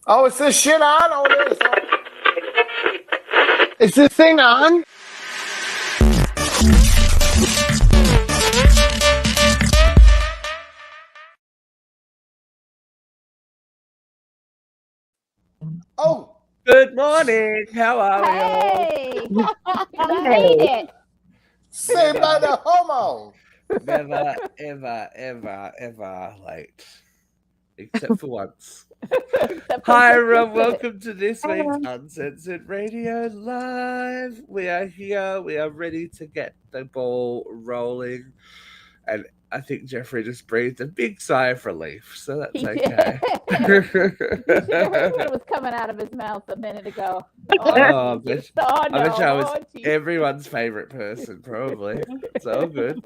Oh, is this shit on? Oh, it is. Is this thing on? Oh, Good morning. How are we all? Hey, we made it. saved by the homo. Never, ever late. Except for once. Hi, everyone. Welcome to this week's Uncensored Radio Live. We are here. We are ready to get the ball rolling. And I think Jeffrey just breathed a big sigh of relief, so that's okay. You should have heard what was coming out of his mouth a minute ago. I bet I was everyone's favorite person, probably. It's all good.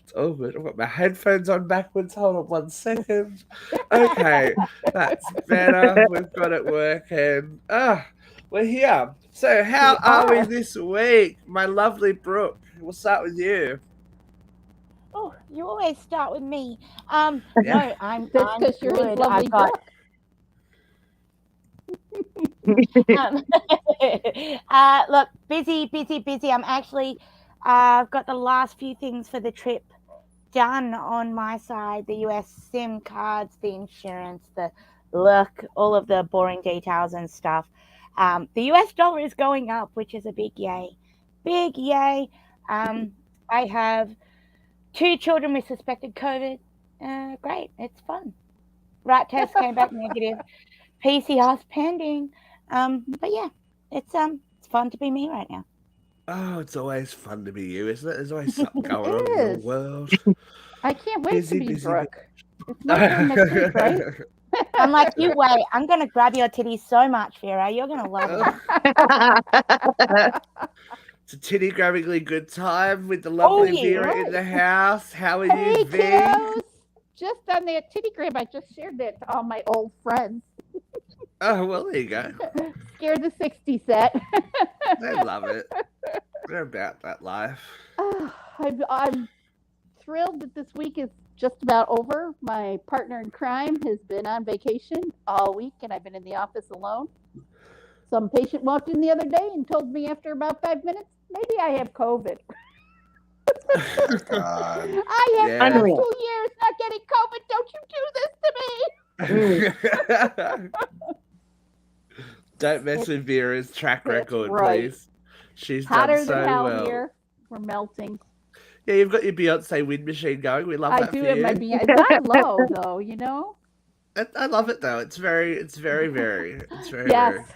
It's all good. I've got my headphones on backwards. Hold on 1 second. Okay, that's better. We've got it working. We're here. So how are we this week? My lovely Brooke. We'll start with you. Oh, you always start with me. Yeah. No, I'm because you're his good. lovely Brooke. Look, busy. I'm actually, I've got the last few things for the trip done on my side. The US SIM cards, the insurance, all of the boring details and stuff. The US dollar is going up, which is a big yay. Big yay. I have 2 children with suspected COVID. Great, it's fun. Rat test came back negative. PCR's pending. But yeah, it's fun to be me right now. Oh, it's always fun to be you, isn't it? There's always something going on in the world. I can't wait to be Brooke. It's my turn next week, right? I'm like, you wait. I'm gonna grab your titties so much, Vera. You're gonna love it. It's a titty grabbingly good time with the lovely Vera in the house. How are you, V? Kiddos. Just on the titty grab, I just shared that to all my old friends. Oh, well, there you go. Scared the 60 set. They love it. They're about that life. I'm thrilled that this week is just about over. My partner in crime has been on vacation all week, and I've been in the office alone. Some patient walked in the other day and told me after about 5 minutes, maybe I have COVID. God. I have 2 years not getting COVID. Don't you do this to me. Don't mess with Vera's track record, right. please. She's hotter done so than hell well. here. We're melting. Yeah, you've got your Beyonce wind machine going. We love that I do for have you. my Beyonce. It's not low though, you know. I love it though. It's very. It's very. Yes.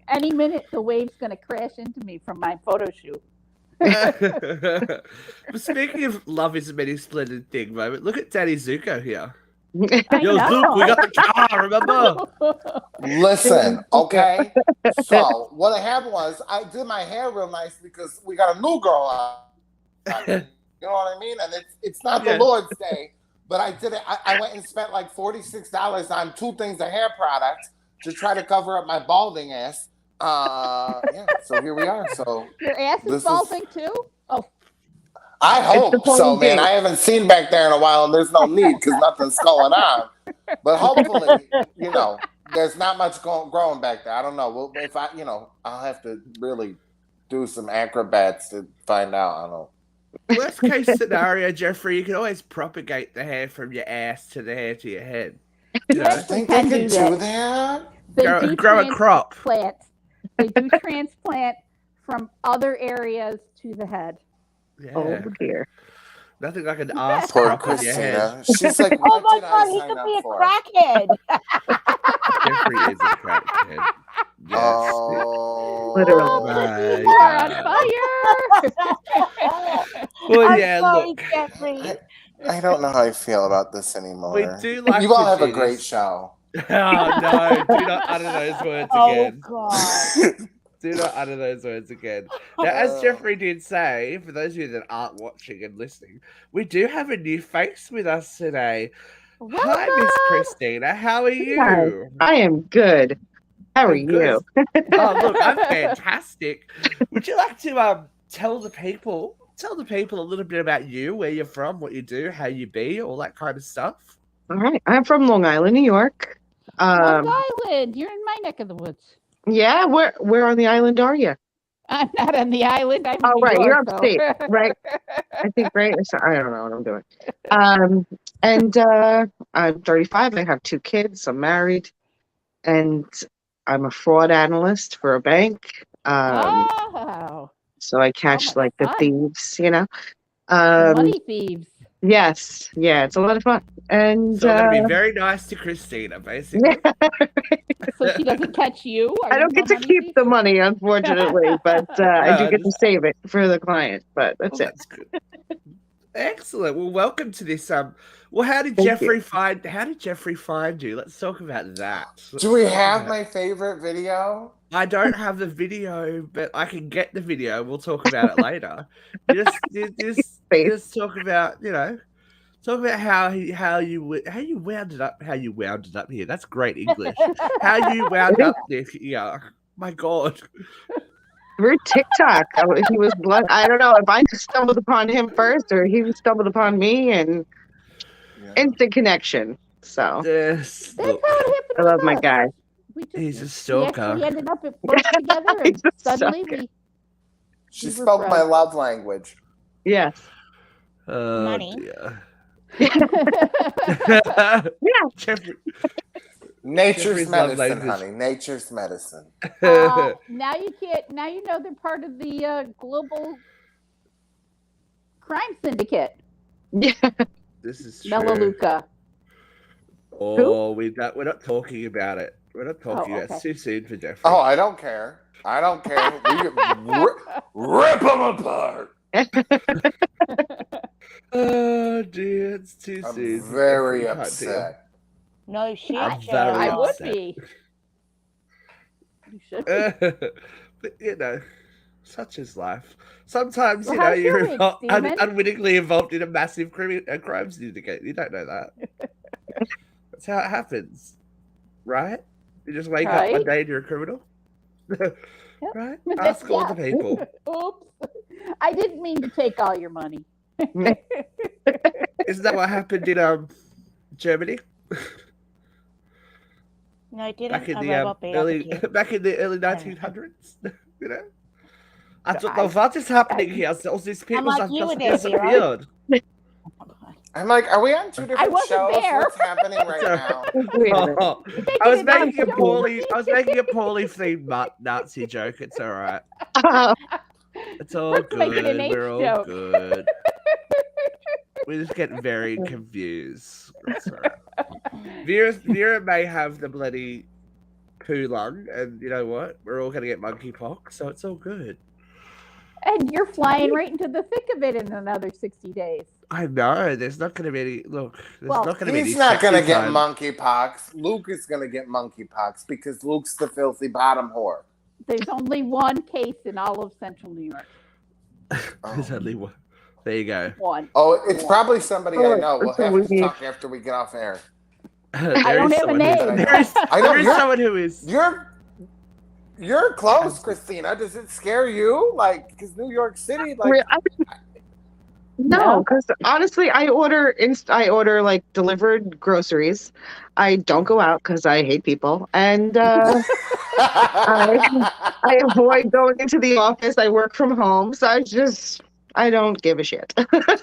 Any minute the wave's going to crash into me from my photo shoot. But speaking of love is a many splendid thing moment, look at Daddy Zuko here. Yo, Zuko, we got the car, remember? Listen, okay. So what happened was I did my hair real nice because we got a new girl out. You know what I mean? And it's not the Lord's Day, but I did it. I went and spent like $46 on 2 things of hair products to try to cover up my balding ass. So here we are. So your ass is balding too? Oh, I hope so, man. I haven't seen back there in a while, and there's no need because nothing's going on. But hopefully, there's not much growing back there. I don't know. Well, if I'll have to really do some acrobats to find out. I don't know. Worst case scenario, Jeffrey, you can always propagate the hair from your ass to the hair to your head. You think they can do that? Grow a crop. They do transplant from other areas to the head. Yeah. Oh dear. Nothing like an ass Poor crop on your head. Christina. She's like, Oh what my did God, I he sign could up be a for? crackhead. Jeffrey is a crackhead. Yes. Oh, Literally. You are on fire. Well, I'm yeah, sorry, look. Jeffrey. I don't know how I feel about this anymore. We do like you all to have a do great this. show. Oh, no. Do not utter those words Oh again. God. Do not utter those words again. Now, as Jeffrey did say, for those of you that aren't watching and listening, we do have a new face with us today. Hi, Miss Christina. How are you? Hi. I am good. How are you? Oh, look, I'm fantastic. Would you like to tell the people a little bit about you, where you're from, what you do, how you be, all that kind of stuff? All right. I'm from Long Island, New York. Long Island. You're in my neck of the woods. Yeah, where on the island are you? I'm not on the island. I'm in New Right, York, you're upstate, though. right? I think right. I don't know what I'm doing. And I'm 35. I have 2 kids. I'm married, and I'm a fraud analyst for a bank. Oh, So I catch much like the fun. thieves, money thieves. Yes, yeah, it's a lot of fun. And So I'm going to be very nice to Christina, basically. So she doesn't catch you? I don't get to keep the money, unfortunately, but I do get to save it for the client. But that's it. That's good. Excellent. Well, welcome to this. Well, how did Thank Jeffrey you. find you? Let's talk about that. Do we have my favorite video? I don't have the video, but I can get the video. We'll talk about it later. Just talk about how you wound it up here. That's great English. How you wound up this? Yeah, my God. Through TikTok, he was blood. I don't know if I stumbled upon him first or he stumbled upon me, and instant connection. So yes, That's how it happened. I love my guy. He's a stalker. We ended up at work together, and He's a suddenly She spoke my love language. Yes. Money. Dear. Yeah. Jeffrey. Nature's Jeffrey's love medicine, language. honey. Nature's medicine. now you can't. Now you know they're part of the global crime syndicate. Yeah. This is true. Melaleuca. Oh, we're not talking about it. We're not talking about it. It's too soon for Jeffrey. Oh, I don't care. I don't care. Rip them apart. Oh dear, it's too I'm soon. very upset. No shit. I would upset. be. You should be. But such is life. Sometimes Well, how's you're your week, Steven? unwittingly involved in a massive crime syndicate. You don't know that. That's how it happens, right? You just wake up one day and you're a criminal, right? Ask all the people. Oops, I didn't mean to take all your money. Isn't that what happened in Germany? No, it didn't. Back in A the robot beat up a kid. back in the early 1900s, I don't know what is happening here. All these people like have you just were there, Vera. disappeared. I'm like, are we on 2 different wasn't shows? there. What's happening right now? Oh, I was making a poorly themed Nazi joke. It's all right. It's all Let's make it good. an H We're all joke. good. We just get very confused. It's all right. Vera may have the bloody poo lung, and you know what? We're all gonna get monkeypox, so it's all good. And you're flying right into the thick of it in another 60 days. I know. There's not gonna be any. Look, there's not gonna be any. He's not going to sexy get time. monkeypox. Luke is going to get monkeypox because Luke's the filthy bottom whore. There's only one case in all of Central New York. There's only one. There you go. One. Oh, it's probably somebody I know. We'll have to we need. talk after we get off air. I don't have a name. I know There is you're, someone who is. you're close, Christina. Does it scare you? Like, because New York City, like, No, because honestly, I order like delivered groceries. I don't go out because I hate people, and I avoid going into the office. I work from home, so I don't give a shit.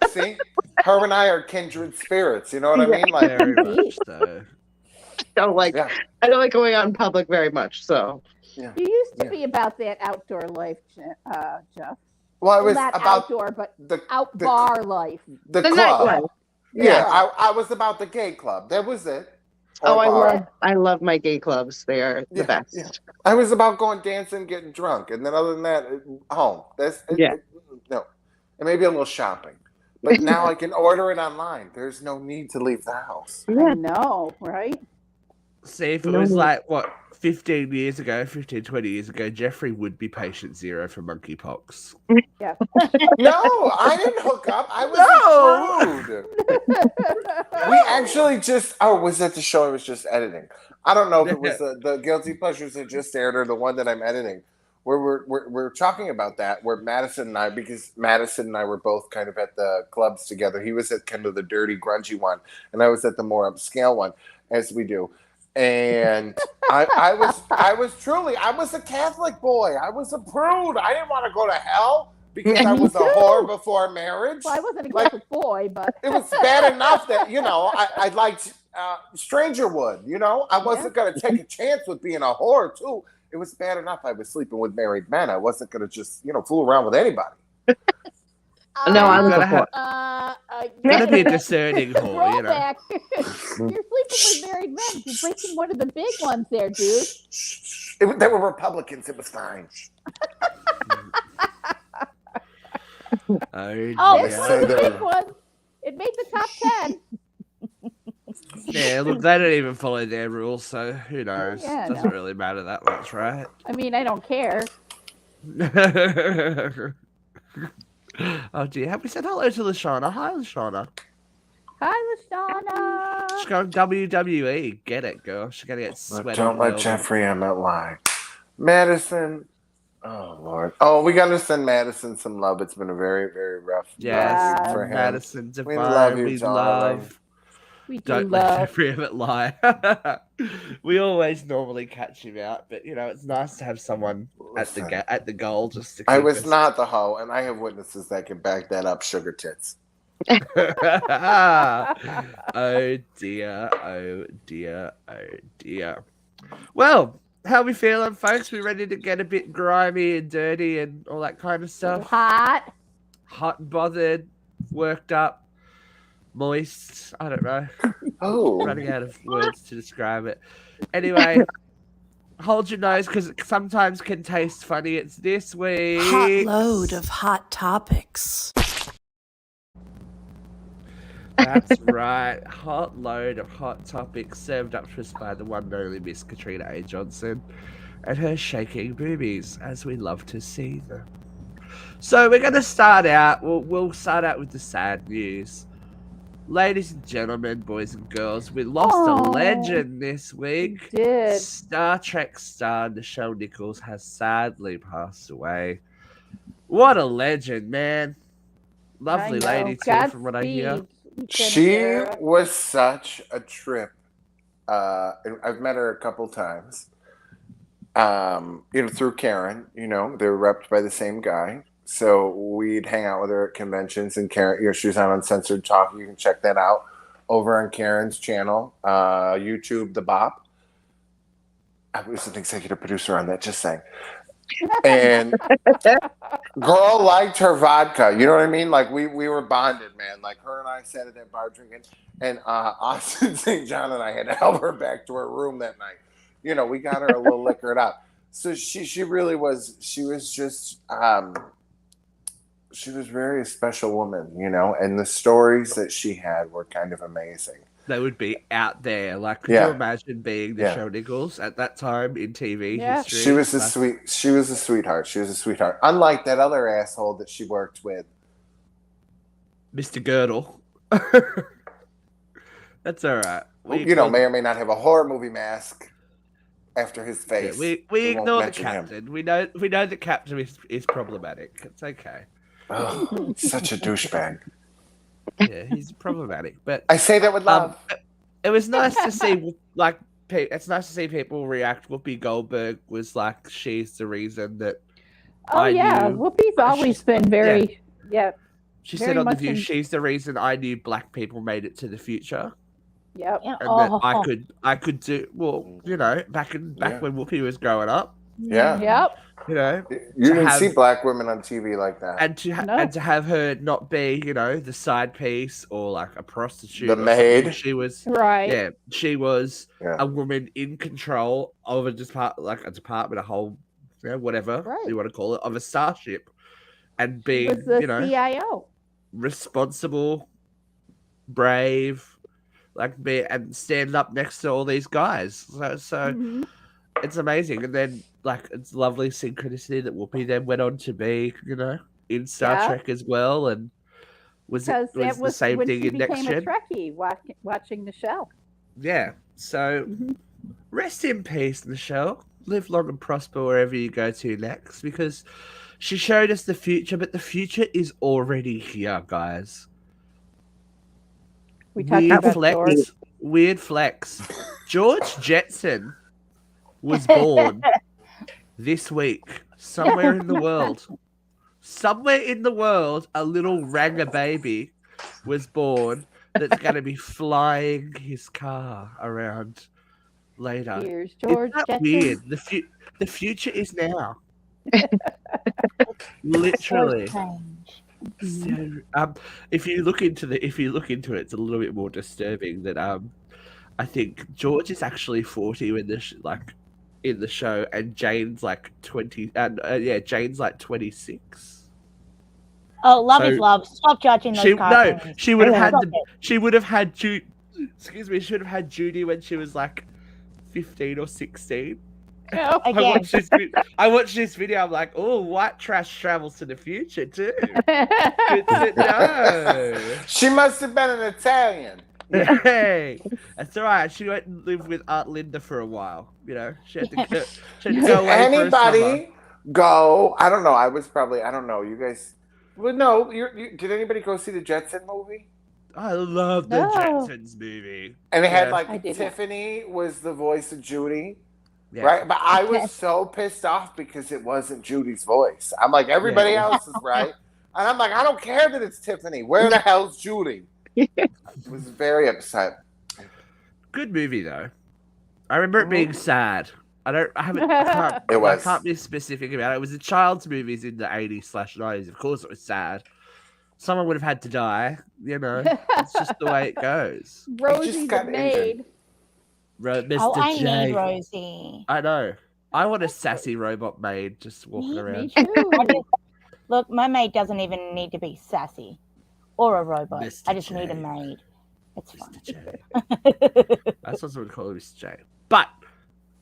see, her and I are kindred spirits. You know what I mean? Like, Very much so. don't like yeah. I don't like going out in public very much. So You used to be about that outdoor life, Jeff. Well, it was Not about outdoor, but the bar life. the the club. nightlife. Yeah, I was about the gay club. That was it. Oh, Or I love my gay clubs. They are the best. Yeah. I was about going dancing, getting drunk, and then other than that, home. No, and maybe a little shopping. But now I can order it online. There's no need to leave the house. I know, right? See, if it was like, 20 years ago, Jeffrey would be patient zero for monkeypox. Yeah. No, I didn't hook up. I was approved. We actually just, was that the show I was just editing? I don't know if it was the Guilty Pleasures that just aired or the one that I'm editing. Where we're talking about that, where Madison and I, because Madison and I were both kind of at the clubs together. He was at kind of the dirty, grungy one, and I was at the more upscale one, as we do. And I was a Catholic boy. I was a prude. I didn't want to go to hell because I was a whore before marriage. Well, I wasn't a Catholic boy, but it was bad enough that, I liked Strangerwood, I wasn't going to take a chance with being a whore too. It was bad enough I was sleeping with married men. I wasn't going to just, fool around with anybody. No, I was gotta be a discerning whore, Throwback. You're sleeping with married men. You're breaking one of the big ones there, dude. They were Republicans. It was fine. It's one of the big ones. It made the top 10. Yeah, look, they don't even follow their rules, so who knows? Yeah, Doesn't really matter that much, right? I mean, I don't care. Oh dear, have we said hello to Lashana? Hi, Lashana. Hi, Lashana. She's going WWE. Get it, girl. She's gonna get sweaty. Don't let Jeffrey Emmett lie. Madison. Oh Lord. Oh, we gotta send Madison some love. It's been a very, very rough week for him. Madison Divine. We love you, we darling. We Don't let Jeffrey Emmett lie. We always normally catch him out, but it's nice to have someone at the goal just to. I was not the hoe, and I have witnesses that can back that up. Sugar tits. Oh dear! Oh dear! Oh dear! Well, how we feeling, folks? We ready to get a bit grimy and dirty and all that kind of stuff? Hot and bothered, worked up. Moist, I don't know. Oh, running out of words to describe it. Anyway, hold your nose because it sometimes can taste funny. It's this week. Hot load of hot topics. That's right. Hot load of hot topics served up to us by the one and only Miss Katrina A. Johnson and her shaking boobies, as we love to see them. So we're going to start out. We'll start out with the sad news. Ladies and gentlemen, boys and girls, we lost a legend this week. We did. Star Trek star Nichelle Nichols has sadly passed away. What a legend, man. Lovely lady, too, from what I hear. She was such a trip. I've met her a couple times. Through Karen, they were repped by the same guy. So we'd hang out with her at conventions, and Karen, she was on Uncensored Talk. You can check that out over on Karen's channel, YouTube, The Bop. I was an executive producer on that, just saying. And girl liked her vodka. You know what I mean? Like we were bonded, man. Like her and I sat at that bar drinking, and Austin St. John and I had to help her back to her room that night. We got her a little liquored up. So she really was. She was just. She was very special woman, and the stories that she had were kind of amazing. They would be out there. Like, could you imagine being Nichelle Nichols at that time in TV history? She was a sweetheart. She was a sweetheart. Unlike that other asshole that she worked with, Mr. Girdle. That's all right. May or may not have a horror movie mask after his face. Yeah, we ignore the captain. Him. We know the captain is problematic. It's okay. Oh, such a douchebag. Yeah, he's problematic, but I say that with love. It was nice to see, it's nice to see people react. Whoopi Goldberg was like, she's the reason that. Whoopi's always been very, She said on The View, she's the reason I knew black people made it to the future. Yep. And that I could do back when Whoopi was growing up. Yeah. Yep. You didn't see black women on TV like that. And to have her not be, the side piece or like a prostitute. The maid. She was right. Yeah, she was a woman in control of a department, a whole, whatever you want to call it, of a starship, and being, was the CIO. Responsible, brave, and stand up next to all these guys. So it's amazing. And then it's lovely synchronicity that Whoopi then went on to be, in Star Trek as well, and was the same thing in Next Gen. Because Trekkie watching the show. Yeah. So rest in peace, Nichelle. Live long and prosper wherever you go to next, because she showed us the future, but the future is already here, guys. We talked about Weird flex. George Jetson was born this week somewhere in the world. Somewhere in the world, a little ranger baby was born that's going to be flying his car around later. Here's George Isn't that Jetson. weird? The future is now. Literally. So So, if you look into it, it's a little bit more disturbing that I think George is actually 40 in the show, and Jane's like 20, and Jane's like 26. Oh, love So is love. Stop judging those cartoons. She would have had Stop it. she would have had Judy. Excuse me, she would have had Judy when she was like 15 or 16. Oh, I Again. watched this video. I'm like, oh, white trash travels to the future too. Good to know. She must have been an Italian. Hey, that's all right. She went and lived with Aunt Linda for a while. You know, she had to go away for a summer. Anybody go? I don't know. I don't know. You guys. Well, no. Did anybody go see the Jetson movie? I love the No. Jetsons movie. And it had I like didn't. Tiffany was the voice of Judy. Yeah. Right, but I was so pissed off because it wasn't Judy's voice. I'm like, everybody else is right, and I'm like, I don't care that it's Tiffany. Where the hell's Judy? I was very upset. Good movie though. I remember it being sad. I It was. can't be specific about it. It was a child's movies in the 80s/90s. Of course, it was sad. Someone would have had to die. You know, it's just the way it goes. Rosie the got maid. Mr. Oh, I J. need Rosie. I know. I want a sassy robot maid just walking Me around. too. Look, my maid doesn't even need to be sassy or a robot. Mr. I just need a J. maid. It's fine. Mr. J. That's what someone call him, Mr. J. But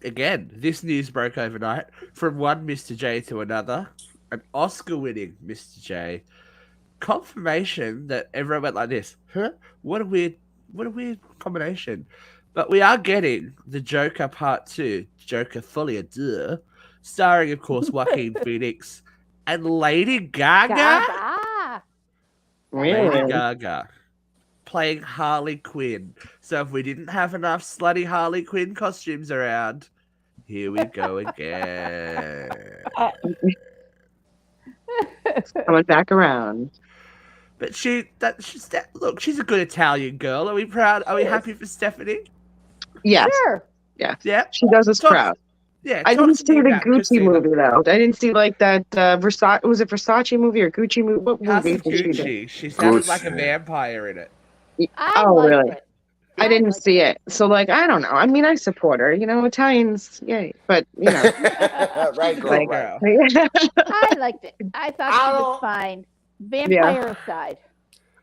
again, this news broke overnight from one Mr. J to another. An Oscar-winning Mr. J. Confirmation that everyone went like this. Huh? What a weird combination. But we are getting the Joker Part 2, Joker Folie à Deux, starring, of course, Joaquin Phoenix and Lady Gaga. Gaga. Really? Lady Gaga playing Harley Quinn. So if we didn't have enough slutty Harley Quinn costumes around, here we go again. Coming back around. But look, she's a good Italian girl. Are we proud? Are we happy for Stephanie? Yes. Sure. Yeah. She does us Talk- proud. Yeah. I talk didn't to me see the about Gucci Christina. movie though. I didn't see like that Versace. Was it Versace movie or Gucci movie? What House movie of did she do? Gucci. She sounded Gucci. like a vampire in it. I Oh, liked really? it. I didn't see it. So like I don't know. I mean, I support her. You know, Italians, yay. But you know, Right, girl, Like, right. I liked it. I thought I she was don't- fine. Vampire aside.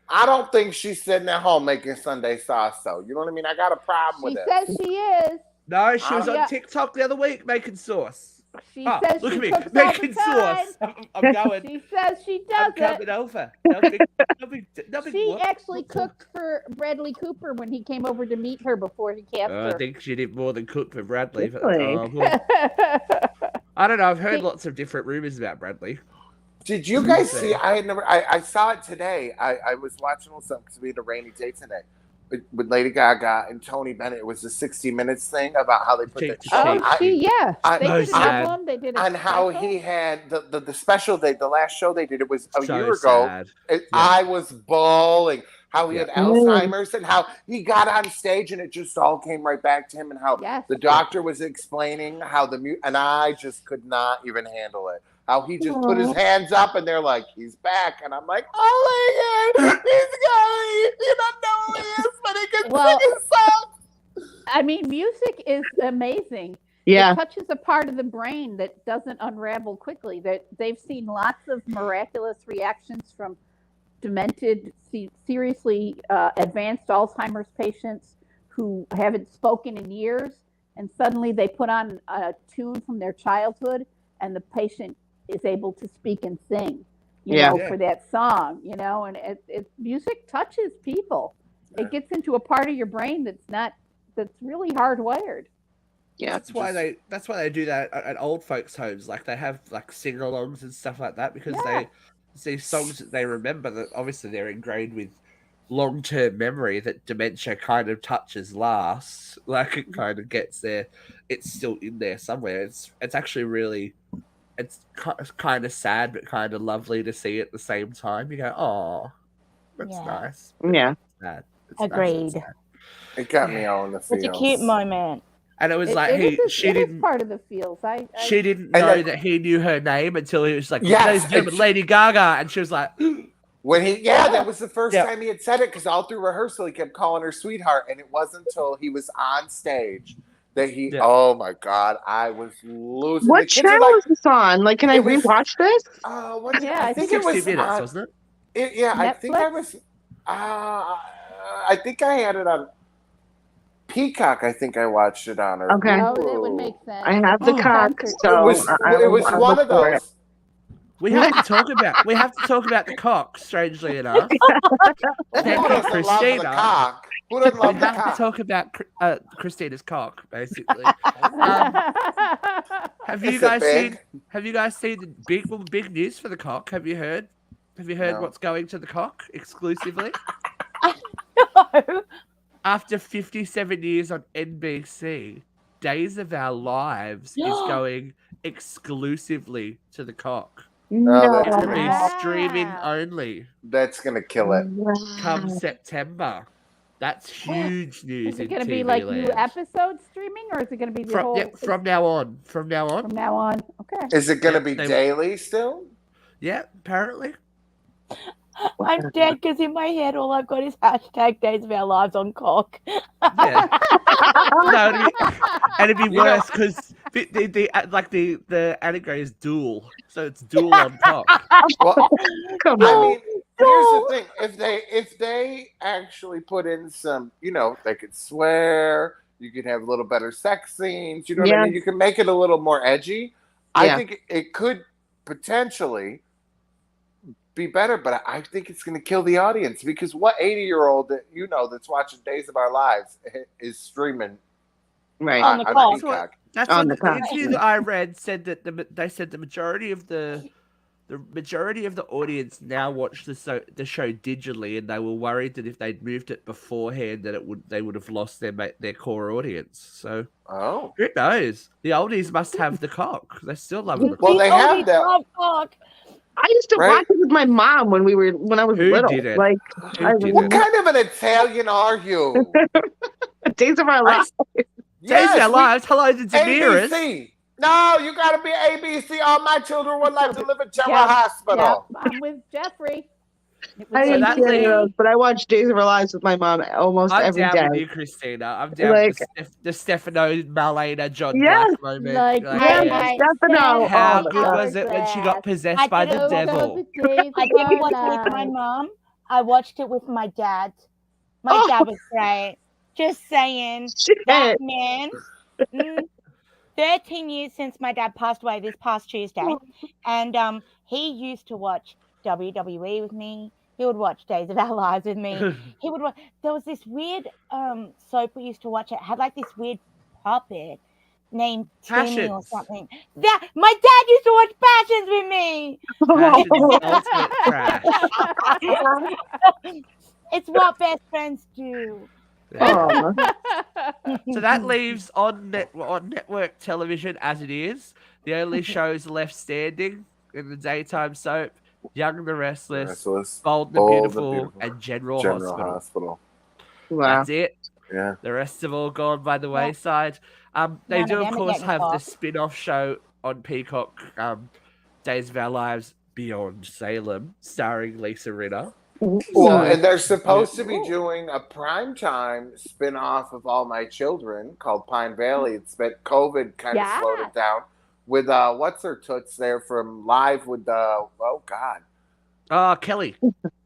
I don't think she's sitting at home making Sunday sauce, though. You know what I mean? I got a problem She with it. says she is. No, she was on Yeah. TikTok the other week making sauce. She Oh, says look she at me cooks all making the time. sauce. I'm going. She says she I'm does coming it. over. No big She whoop. actually cooked for Bradley Cooper when he came over to meet her before he cast I her. think she did more than cook for Bradley. Really? I don't know. I've heard lots of different rumors about Bradley. Did you guys see? I saw it today. I was watching something because we had a rainy day today with Lady Gaga and Tony Bennett. It was the 60 Minutes thing about how they put Cheek the to Oh, cheek. they did an sad. album. They did a and how special. he had the special day, the last show they did. It was a So year ago. sad. I was bawling. How he had Yeah. Alzheimer's and how he got on stage and it just all came right back to him and how Yes. the doctor was explaining how and I just could not even handle it. How he just put his hands up and they're like, he's back. And I'm like, oh my God, he's going. You don't know who he is, but he can Well, sing his song. I mean, music is amazing. Yeah. It touches a part of the brain that doesn't unravel quickly. That they've seen lots of miraculous reactions from demented, seriously advanced Alzheimer's patients who haven't spoken in years, and suddenly they put on a tune from their childhood, and the patient is able to speak and sing, you know, for that song, you know, and music touches people. It gets into a part of your brain that's really hardwired. Yeah. That's why they do that at old folks' homes. Like they have like sing-alongs and stuff like that because these songs that they remember that obviously they're ingrained with long-term memory that dementia kind of touches last. Like it kind of gets there. It's still in there somewhere. It's actually really, it's kind of sad but kind of lovely to see at the same time. You go, oh, that's nice. Yeah. Sad. Agreed. It got me all in the feels. It's a cute moment. And it was she didn't part of the feels. She didn't know that he knew her name until he was like, ladies and gentlemen, Lady Gaga, and she was like, when that was the first time he had said it, because all through rehearsal he kept calling her sweetheart, and it wasn't until he was on stage that he. Yeah. Oh my God, I was losing. What channel is this on? Like, can I rewatch this? I think it was 60 minutes, wasn't it? I think I was. I think I had it on Peacock. I think I watched it on. Okay, that would make sense. I have the cock, so it was one of those. We have to talk about the cock. Strangely enough, thank you, Christina. Who doesn't love we the have cock? to talk about Christina's cock, basically. Have you guys seen the big news for the cock? Have you heard? What's going to the cock exclusively? No. After 57 years on NBC, Days of Our Lives is going exclusively to the cock. No. It's going to be streaming only. That's going to kill it. Come September. That's huge news. Is it going to be like new episodes streaming, or is it going to be the whole? From now on. From now on. Okay. Is it going to be daily still? Yeah, apparently. I'm dead because in my head all I've got is hashtag Days of Our Lives on cock. Yeah. No, it'd be worse because the anagram is dual, so it's dual on cock. Well, I mean, here's the thing: if they actually put in some, they could swear, you could have a little better sex scenes. You know what I mean? You can make it a little more edgy. I think it could potentially be better, but I think it's going to kill the audience, because what 80-year-old that that's watching Days of Our Lives is streaming on the Peacock? That's what the interview that I read said that they said the majority of the audience now watch the show digitally, and they were worried that if they'd moved it beforehand, that they would have lost their core audience. So who knows? The oldies must have the cock. They still love the cock. Well, they have that. I used to watch it with my mom when I was little. Didn't? Like, what kind of an Italian are you? Days of Our Lives. Days of Our Lives. Hello to Daenerys. ABC. No, you got to be ABC. All my children would like to live in General Hospital. Yeah, I'm with Jeffrey. I didn't see any of those, but I watched Days of Our Lives with my mom almost every day. I'm down with you, Christina. I'm down with the Stefano Malena John Black moment. Stefano. How good was it when she got possessed by the devil? I didn't watch it with my mom. I watched it with my dad. My dad was great. Just saying. That man. 13 years since my dad passed away this past Tuesday. And he used to watch WWE with me. He would watch Days of Our Lives with me. He would watch. There was this weird soap we used to watch. It had like this weird puppet named Timmy or something. That my dad used to watch Passions with me. Passions, ultimate It's what best friends do. So that leaves on network television as it is. The only shows left standing in the daytime soap: Young and the Restless, Bold and the Beautiful, and General Hospital. Wow. That's it. Yeah. The rest have all gone by the wayside. They do, of course, have the spin-off show on Peacock, Days of Our Lives Beyond Salem, starring Lisa Rinna. Well, and they're supposed to be doing a primetime spin-off of All My Children called Pine Valley. It's been COVID kind of slowed it down. With what's her toots there from Live with Kelly.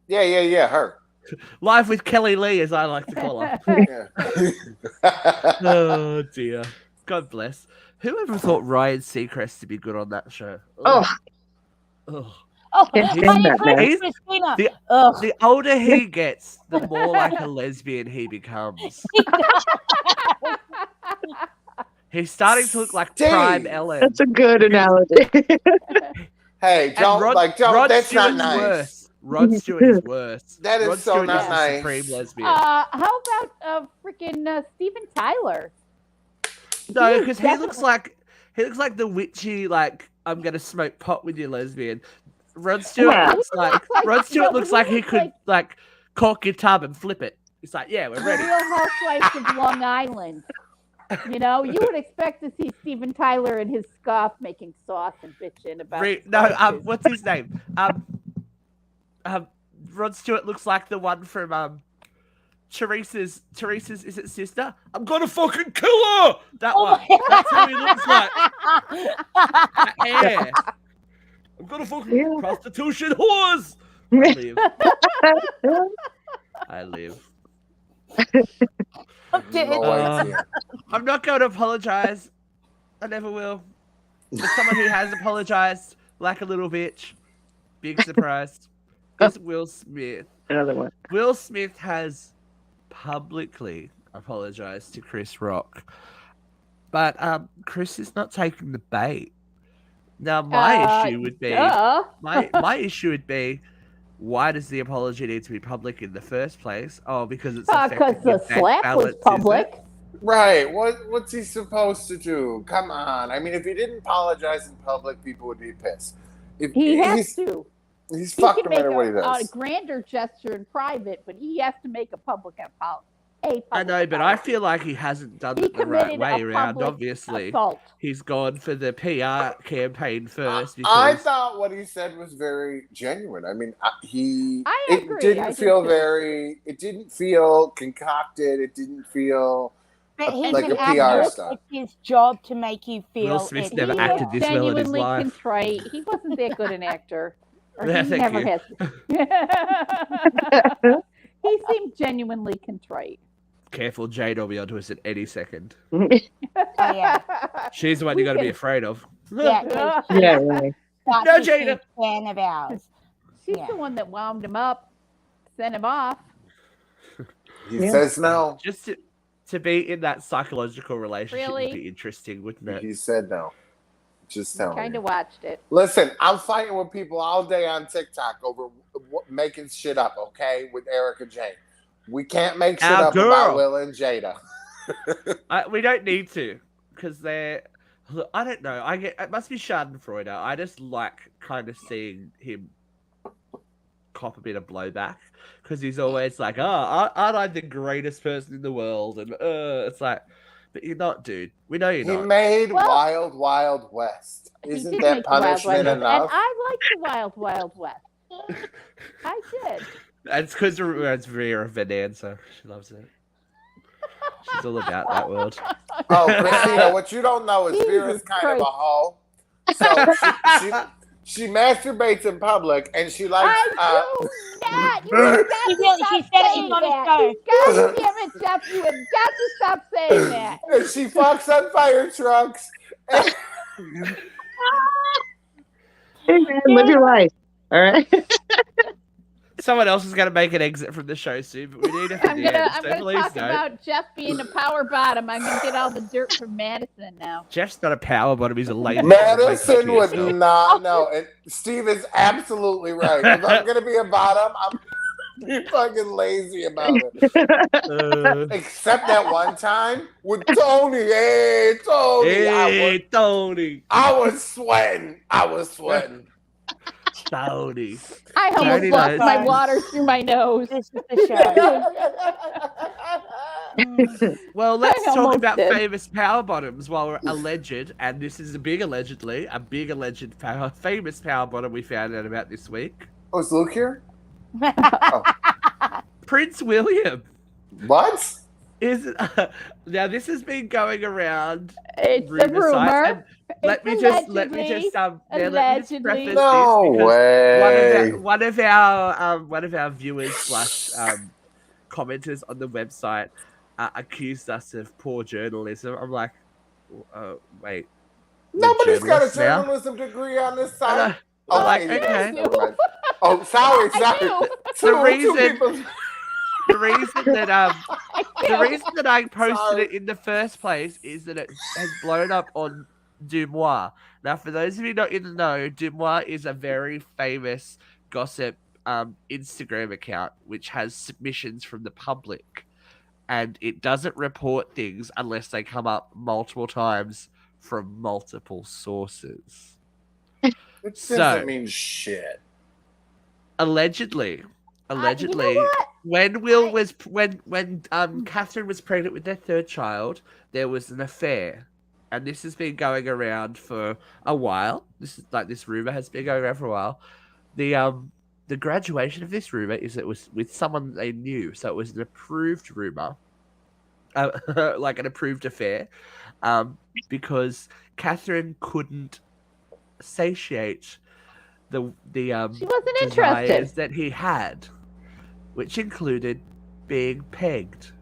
Yeah, her. Live with Kelly Lee, as I like to call her. Oh dear. God bless. Whoever thought Ryan Seacrest to be good on that show? The older he gets, the more like a lesbian he becomes. He's starting to look like Prime Ellen. That's a good analogy. Hey, don't. That's not nice. Worse. Rod Stewart is worse. That is Rod so Stewart not is the nice. supreme lesbian. How about freaking Steven Tyler? No, because he looks like the witchy, like, I'm gonna smoke pot with you lesbian. Rod Stewart looks like he could like cork your tub and flip it. It's like, yeah, we're ready. Real Housewives of Long Island. You know, you would expect to see Steven Tyler and his scarf making sauce and bitching about. What's his name? Rod Stewart looks like the one from Teresa's is it sister? I'm gonna fucking kill her. That one. That's how he looks like. Yeah. I'm gonna fucking prostitution whores. I live. I'm not going to apologize. I never will. As someone who has apologized like a little bitch, big surprise, is Will Smith. Another one. Will Smith has publicly apologized to Chris Rock, but Chris is not taking the bait. Now, my issue would be my issue would be, why does the apology need to be public in the first place? Oh, because it's because the slap was public. Right. What's he supposed to do? Come on. I mean, if he didn't apologize in public, people would be pissed. He has to. He's fucked no matter what he does. A grander gesture in private, but he has to make a public apology. I know, but I feel like he hasn't done it the right way around. Obviously, he's gone for the PR campaign first. I thought what he said was very genuine. I mean, I agree. It didn't feel concocted. It didn't feel like a PR stuff. It's his job to make you feel. Will Smith's never acted this well in his life. Contrite. He wasn't that good an actor. Or Yeah, he thank never you. has. He seemed genuinely contrite. Careful, Jade will be onto us at any second. Yeah. She's the one you got to be afraid of. Yeah, right. No, Jada. Fan of ours. She's the one that wound him up, sent him off. He says no. Just to be in that psychological relationship Really? would be interesting, wouldn't it? He said no. Just tell me. Kind of watched it. Listen, I'm fighting with people all day on TikTok over making shit up, okay, with Erica Jane. We can't make shit up about Will and Jada. We don't need to, because they're... Look, I don't know. It must be Schadenfreude. I just like kind of seeing him cop a bit of blowback, because he's always like, aren't I the greatest person in the world? And it's like, but you're not, dude. We know you're not. He made Wild Wild West. Isn't that punishment enough? And I like the Wild Wild West. I did. It's because it's Vera Venanza. She loves it. She's all about that world. Oh, Christina, what you don't know is Vera's kind of a hoe. So she masturbates in public, and she likes. Dad, she said it on the show. God damn it, Jeff! You have got to stop saying that. And she fucks on fire trucks. Hey man, live your life. All right. Someone else is going to make an exit from the show soon, but we need it for the end. I'm gonna talk about Jeff being a power bottom. I'm gonna get all the dirt from Madison now. Jeff's not a power bottom; he's a lazy. Madison would not know, and Steve is absolutely right. If I'm gonna be a bottom, I'm be fucking lazy about it. Except that one time with Tony. Hey, Tony. Hey, Tony. I was sweating. Tony. I almost lost my water through my nose. This is the show. Well, let's talk about famous power bottoms while we're alleged, and this is a big alleged famous power bottom we found out about this week. Oh, is Luke here? Prince William. What? Now this has been going around. It's a rumor. Let me just preface this. No way. One of our viewers slash commenters on the website accused us of poor journalism. I'm like, wait. Nobody's got a journalism degree on this site. Okay. Oh, sorry. The reason that I posted it in the first place is that it has blown up on Dumois. Now, for those of you not in the know, Dumois is a very famous gossip Instagram account which has submissions from the public, and it doesn't report things unless they come up multiple times from multiple sources. It So- doesn't mean shit. Allegedly, You know what? when Catherine was pregnant with their third child, there was an affair, and this has been going around for a while. This rumor has been going around for a while. The graduation of this rumor is it was with someone they knew, so it was an approved rumor, like an approved affair, because Catherine couldn't satiate the She wasn't desires interested. that he had, which included being pegged.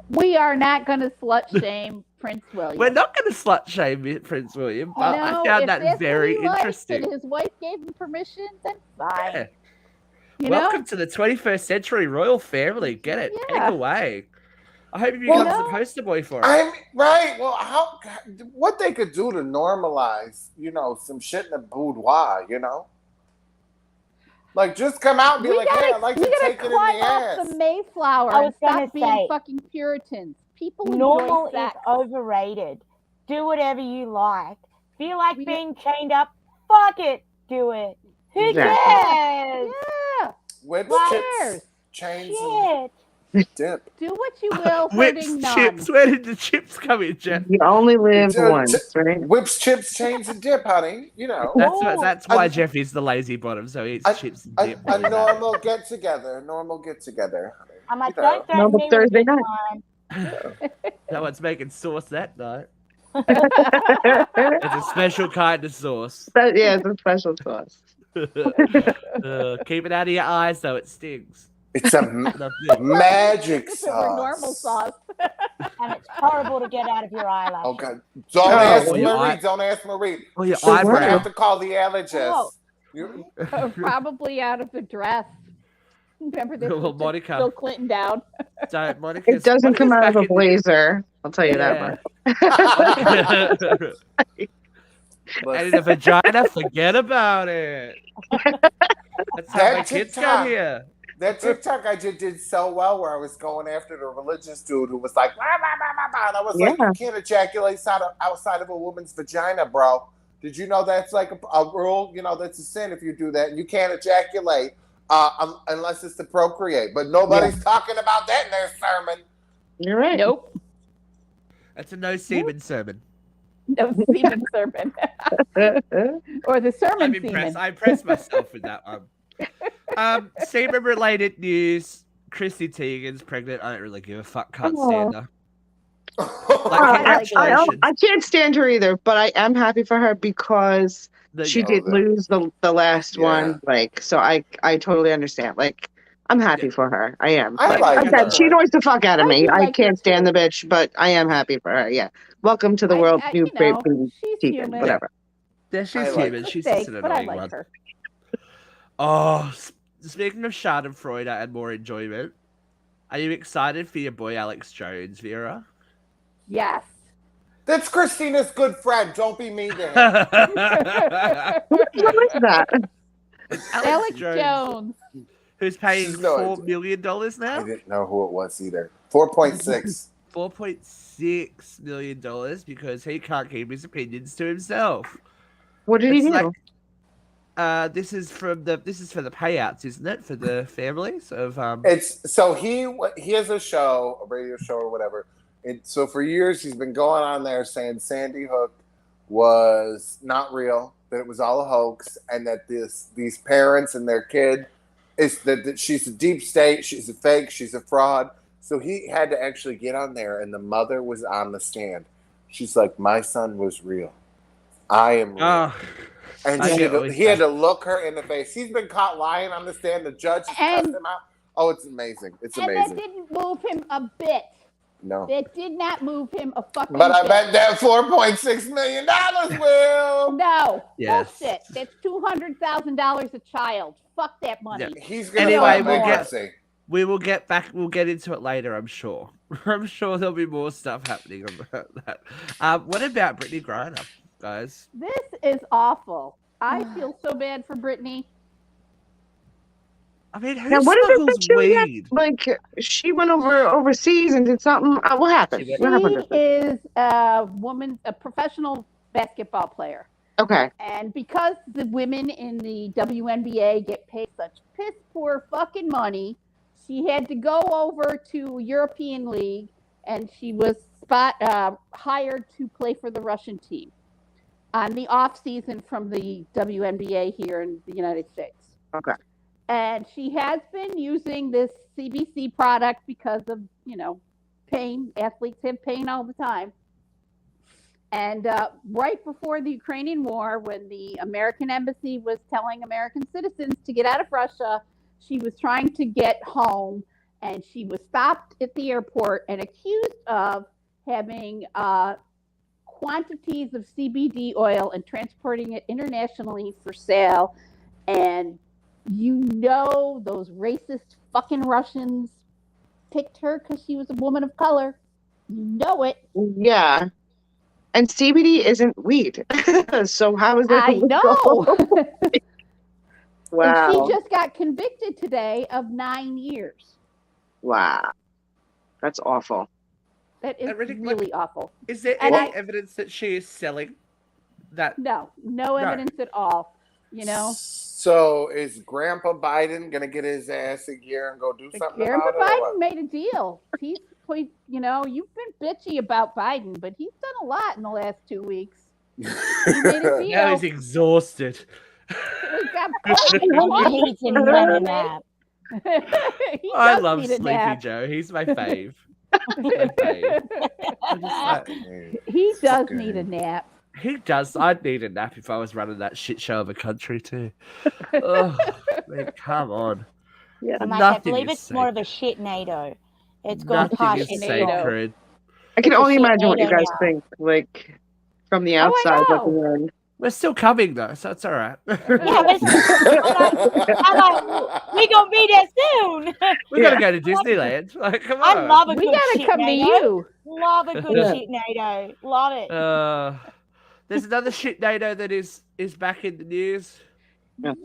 We are not going to slut shame Prince William. We're not going to slut shame Prince William, but I No, found if that that's very what he likes interesting. And his wife gave him permission, then fine. Yeah. You Welcome know? to the 21st century royal family. Get it? Yeah. Peg away. I hope he Well, becomes no. the poster boy for it. I'm right. Well, what they could do to normalize, some shit in the boudoir, Like, just come out and be like, hey, I'd like to take it in the climb ass. off the Mayflower I and was gonna stop being say, fucking Puritans. People Normal enjoy is sex. overrated. Do whatever you like. Feel like We- being chained up? Fuck it. Do it. Who Exactly. cares? Yeah, Whips, Who chips, cares? chains, Shit. and dip. do what you will, Whips, hurting none. chips. Where did the chips come in, Jeff? You only live Dude, once, right? Whips, chips, chains, and dip, honey. That's why a- Jeff is the lazy bottom, so he eats a- chips and A, dip. a normal get together. Honey. I'm like, You know. don't threaten Normal me Thursday with night. time. No one's making sauce that night. But, It's a special kind of sauce. yeah, it's a special sauce. Keep it out of your eyes, though. It stings. It's a Not good. magic If it were sauce. normal sauce. And it's horrible to get out of your eyelashes. Oh God! Don't Oh, ask well, your Marie. Don't ask Marie. Oh, your She's gonna eyebrow. have to call the allergist. Oh. You- Probably out of the dress. Remember this? Well, was just Monica. Bill Clinton down. So, Monica's, It doesn't come out of a Monica's blazer. I'll tell you that Yeah. much. And in a vagina, forget about it. That's how That my kids TikTok. got here. That TikTok I just did so well where I was going after the religious dude who was like, "Bah, bah, bah, bah, bah," and I was like, Yeah. you can't ejaculate outside of a woman's vagina, bro. Did you know that's like a rule? That's a sin if you do that. And you can't ejaculate unless it's to procreate. But nobody's talking about that in their sermon. You're right. Nope. That's a no semen sermon. No semen sermon. Or the sermon I'm semen. impressed. I impressed myself with that one. Semen related news. Chrissy Teigen's pregnant. I don't really give a fuck. Can't stand her. Congratulations. I can't stand her either, but I am happy for her because she Yeah. did lose the last Yeah. one. So I totally understand. I'm happy for her. I am. I Like like I said, her. she annoys the fuck out of I me. do I like her can't stand too. the bitch, but I am happy for her. Yeah. Welcome to the world, new great she's Tegan, human. whatever. Yeah, I she's like human. It's She's fake, just an but I annoying like one. her. Oh, speaking of Schadenfreude and more enjoyment, are you excited for your boy Alex Jones, Vera? Yes. That's Christina's good friend. Don't be mean to him. What is that? Alex Jones. Who's paying She's no $4 idea. million I now? didn't know who it was either. 4.6. $4.6 million because he can't keep his opinions to himself. What did he It's do? like, this is for the payouts, isn't it? For the families of It's so he has a show, a radio show or whatever. So for years he's been going on there saying Sandy Hook was not real, that it was all a hoax, and that these parents and their kid is that she's a deep state, she's a fake, she's a fraud. So he had to actually get on there, and the mother was on the stand. She's like, "My son was real. I am real." And he had to look her in the face. He's been caught lying on the stand. The judge has cussed him out. Oh, it's amazing. It's And amazing. that didn't move him a bit. No. That did not move him a fucking But I bit. bet that $4.6 million will. No. Yes. Bullshit. That's $200,000 a child. Fuck that money. Yeah. He's gonna Anyway, file we'll bankruptcy. we will get back. We'll get into it later. I'm sure. I'm sure there'll be more stuff happening about that. What about Brittney Griner, guys? This is awful. I feel so bad for Brittany. I mean, who Now, what did smuggles they do again? weed? Like, she went overseas and did something. What happened? She What happened? She is a professional basketball player. Okay. And because the women in the WNBA get paid such piss poor fucking money, she had to go over to European League, and she was hired to play for the Russian team on the off season from the WNBA here in the United States. Okay. And she has been using this CBC product because of, pain. Athletes have pain all the time. And right before the Ukrainian war, when the American embassy was telling American citizens to get out of Russia, she was trying to get home, and she was stopped at the airport and accused of having quantities of CBD oil and transporting it internationally for sale. And those racist fucking Russians picked her because she was a woman of color. You know it. Yeah. And CBD isn't weed. So how is that? I know. Wow. And she just got convicted today of 9 years. Wow. That's awful. That is really awful. Is there And any evidence that she is selling that? No evidence at all. So is Grandpa Biden gonna get his ass a year and go do something Grandpa about it? Biden made a deal. He's you've been bitchy about Biden, but he's done a lot in the last 2 weeks. He made a deal. Now he's exhausted. He needs another nap. I love Sleepy Joe. He's my fave. He does need a nap. He does. I'd need a nap if I was running that shit show of a country too. Oh, man, come on. Yeah. I believe it's more of a shit NATO. It's gone past sacred. I can only imagine what you guys think, like, from the outside looking in. We're still coming though, so it's all right. Yeah, we're gonna be there soon. We gotta go to Disneyland. Like, come on. I love a We good gotta shit come NATO. to you. Love a good shit NATO. Love it. There's another shit NATO that is back in the news.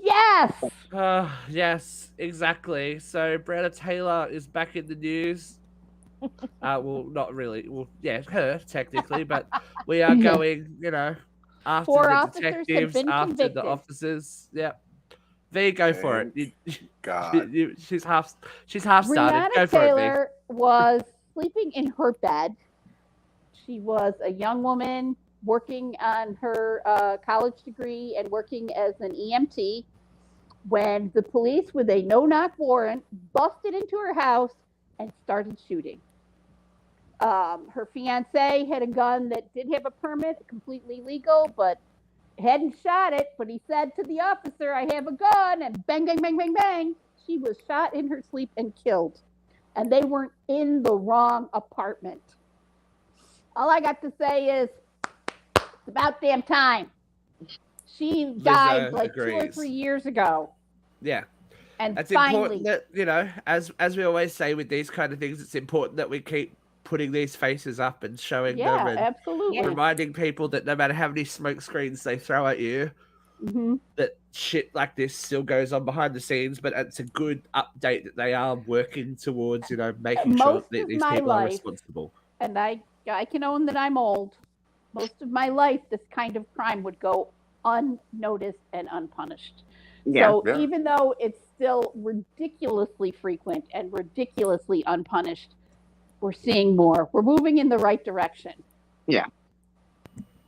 Yes. Yes, exactly. So Breonna Taylor is back in the news. Well, not really. Well, yeah, her technically, but we are going, after 4 the officers have detectives, been after convicted. the officers. Yeah. V, go for it. God. She's half started. Breonna Go for it, Taylor was sleeping in her bed. She was a young woman working on her college degree and working as an EMT when the police, with a no-knock warrant, busted into her house and started shooting. Her fiance had a gun that did have a permit, completely legal, but hadn't shot it. But he said to the officer, "I have a gun," and bang, bang, bang, bang, bang. She was shot in her sleep and killed. And they weren't in the wrong apartment. All I got to say is, it's about damn time. She died like agrees. 2 or 3 years ago. Yeah. And it's finally, important that, as we always say with these kind of things, it's important that we keep putting these faces up and showing them and absolutely. reminding people that no matter how many smoke screens they throw at you, that shit like this still goes on behind the scenes, but it's a good update that they are working towards, making sure that these people are responsible. And I can own that I'm old. Most of my life, this kind of crime would go unnoticed and unpunished. So even though it's still ridiculously frequent and ridiculously unpunished, we're seeing more. We're moving in the right direction. Yeah.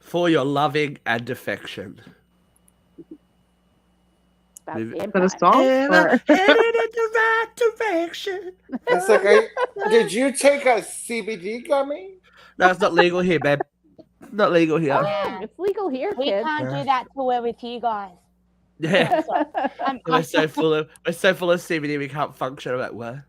For your loving and affection. About damn For the time. song? Headed in the right direction. It's like, did you take a CBD gummy? No, it's not legal here, babe. Not legal here. Oh, it's legal here, We kids. can't do that till we're with you guys. Yeah. I'm We're so full of CBD we can't function. I'm like, what?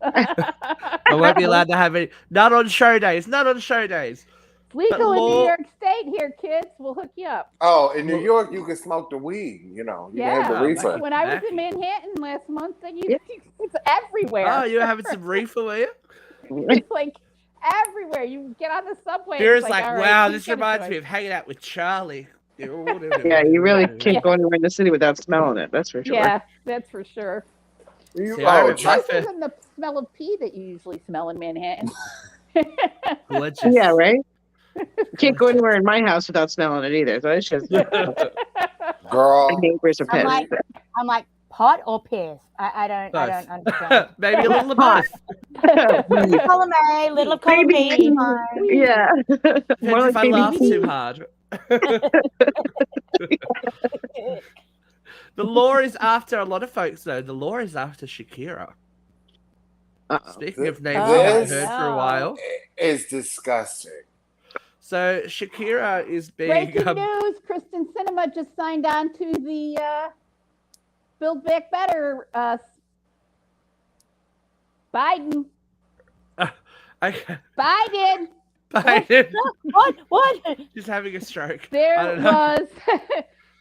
I won't be allowed to have any. Not on show days. Not on show days. It's legal in New York State here, kids. We'll hook you up. Oh, in New York, you can smoke the weed. You can have the reefer. When I was in Manhattan last month, it's everywhere. Oh, you were having some reefer, were you? It's like everywhere. You get on the subway. Vera's it's like, all right, wow, you this get a reminds choice. me of hanging out with Charlie. Yeah, you really can't go anywhere in the city without smelling it. That's for sure. Yeah, that's for sure. See, I It's nicer than the smell of pee that you usually smell in Manhattan. Delicious. Yeah, right? You can't go anywhere in my house without smelling it either. So it's just Girl. my neighbors are pissed. I'm like pot or piss. I don't understand. Maybe a little of both. Little column A, little column B. Yeah. Depends if I laugh too hard. The law is after a lot of folks, though. The law is after Shakira. Speaking of names I haven't heard for a while, is disgusting. So Shakira is being breaking news. Kristen Cinema just signed on to the Build Back Better. Biden. Okay. Biden. What? She's having a stroke. There was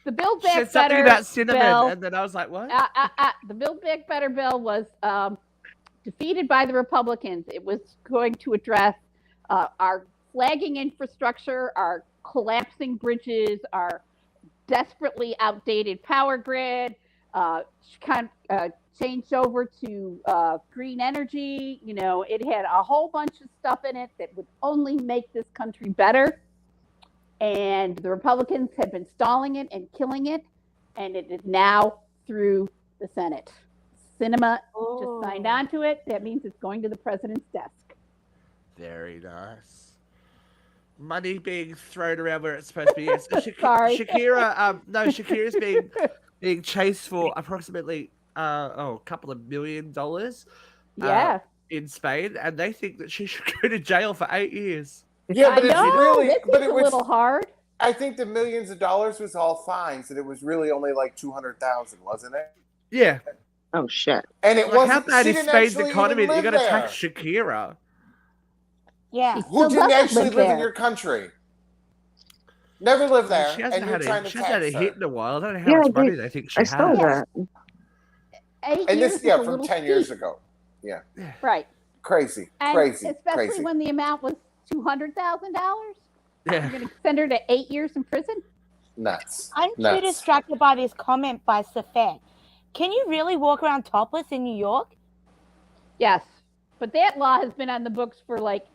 the Build Back she said something Better about cinnamon, bill, and then I was like, "What?" The Build Back Better bill was defeated by the Republicans. It was going to address our flagging infrastructure, our collapsing bridges, our desperately outdated power grid. Changed over to green energy. You know, it had a whole bunch of stuff in it that would only make this country better. And the Republicans had been stalling it and killing it, and it is now through the Senate. Cinema just signed on to it. That means it's going to the president's desk. Very nice. Money being thrown around where it's supposed to be. Yes. Sorry. Shakira's being chased for approximately a couple of $1 million. In Spain, and they think that she should go to jail for 8 years. Yeah, but it's really, but it was a little hard. I think the millions of dollars was all fines, and it was really only like 200,000, wasn't it? Yeah. Oh shit! And it wasn't. How bad is Spain's economy that you got to there. tax Shakira? Yeah. Who didn't actually live in your country? Never lived there. She hasn't had a hit in a while. I don't know how much money they think she has. I saw that. And this, from 10 years ago. Yeah. Right. Crazy. Especially when the amount was $200,000. Yeah. You're going to send her to 8 years in prison? Nuts. I'm too distracted by this comment by Safet. Can you really walk around topless in New York? Yes. But that law has been on the books for like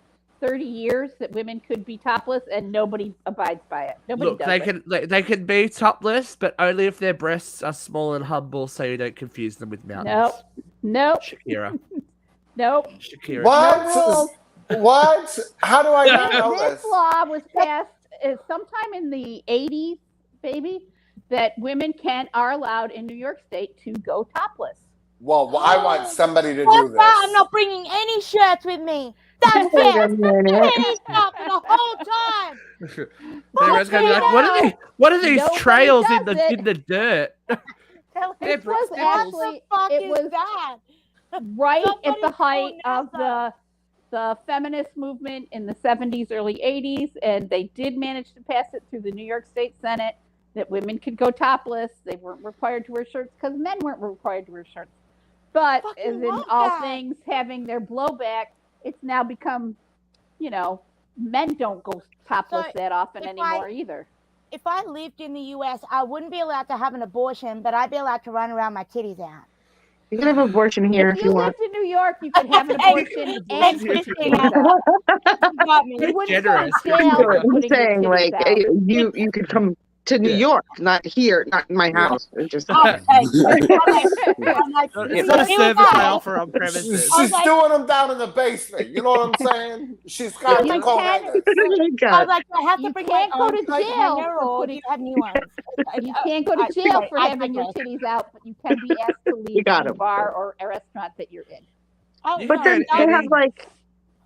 30 years that women could be topless, and nobody abides by it. Nobody does they can be topless, but only if their breasts are small and humble, so you don't confuse them with mountains. Nope. Shakira. Nope. Shakira. What? What? How do I not know this? This law was passed sometime in the 80s, baby, that women are allowed in New York State to go topless. Well, I want somebody to do this. I'm not bringing any shirts with me. That's it. Penny stuff for the whole time. Everyone's gonna be like, what are these trails in the dirt? It was actually right at the height of the feminist movement in the 70s, early 80s, and they did manage to pass it through the New York State Senate that women could go topless. They weren't required to wear shirts because men weren't required to wear shirts. But as in all things having their blowback, it's now become, men don't go topless that often anymore either. If I lived in the U.S., I wouldn't be allowed to have an abortion, but I'd be allowed to run around my titties out. You can have an abortion here if you want. If you lived in New York, you could have an abortion and put your titties out. You wouldn't go to jail. I'm saying, like, you could come to New York, not here, not in my house. Just it's not a service I offer on premises. She's doing them down in the basement. You know what I'm saying? She's got to call I was like, I have to bring my go to jail or you have new ones. You can't go to jail for having your titties out, but you can be asked to leave the bar or a restaurant that you're in. But then they have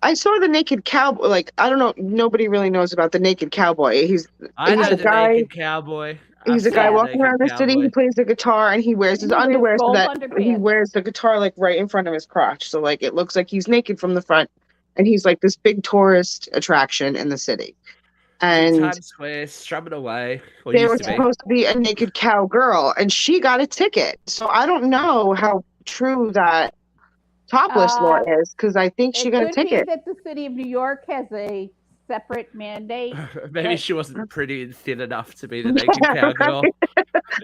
I saw the naked cowboy. Like, I don't know. Nobody really knows about the naked cowboy. He's a guy. Naked cowboy. He's a guy walking around the city. He plays the guitar and he wears his underwear so that he wears the guitar like right in front of his crotch. So like it looks like he's naked from the front, and he's like this big tourist attraction in the city. And Times Square, strumming away. They were supposed to be a naked cowgirl, and she got a ticket. So I don't know how true that topless law is, because I think she got a ticket. That the city of New York has a separate mandate. Maybe she wasn't pretty and thin enough to be the naked cowgirl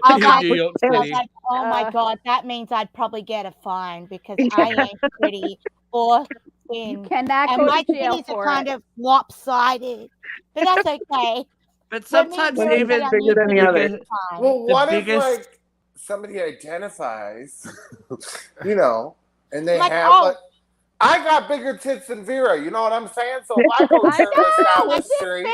I was in like, New York I was City. like, oh my God, that means I'd probably get a fine because I ain't pretty or You thin. cannot And go my to jail titties are for kind it. of lopsided. But that's okay. But When me sometimes and Vera even say I bigger need than the titties, other. it's fine. Well, The what biggest- if like somebody identifies, you know, and they Like, have oh. like, I got bigger tits than Vera. You know what I'm saying? So if I go I turn this down know, the is it street,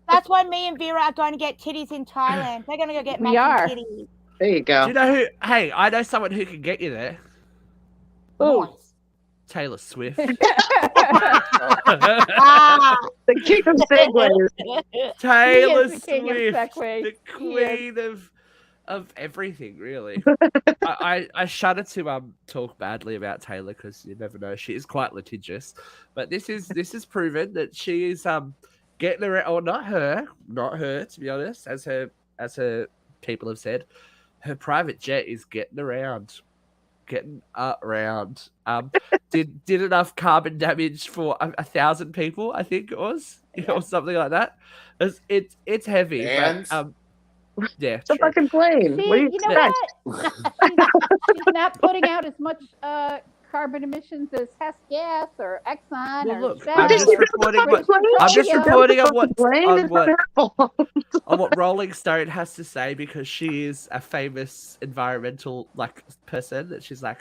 That's why me and Vera are going to get titties in Thailand. They're going to go get We matching are. titties. There you Do go. you know who? Hey, I know someone who can get you there. Oh, Nice. Taylor Swift. Ah. the king of segways. Taylor the king of Swift, Segway. the He is. queen of everything, really. I shudder to talk badly about Taylor because you never know. She is quite litigious, but this is proven that she is getting around. Or not her, to be honest, as her people have said, her private jet is getting around. Did enough carbon damage for 1,000 people, I think it was, or something like that. It's heavy, And? but yeah, It's a true. fucking plane. What do you You know expect? what? She's not putting out as much carbon emissions as Hess Gas or Exxon Well, or look, Shell I'm just or reporting British what I'm just Petroleum. reporting on Fucking plane. on It's not her fault. what Rolling Stone has to say because she is a famous environmental person that she's like,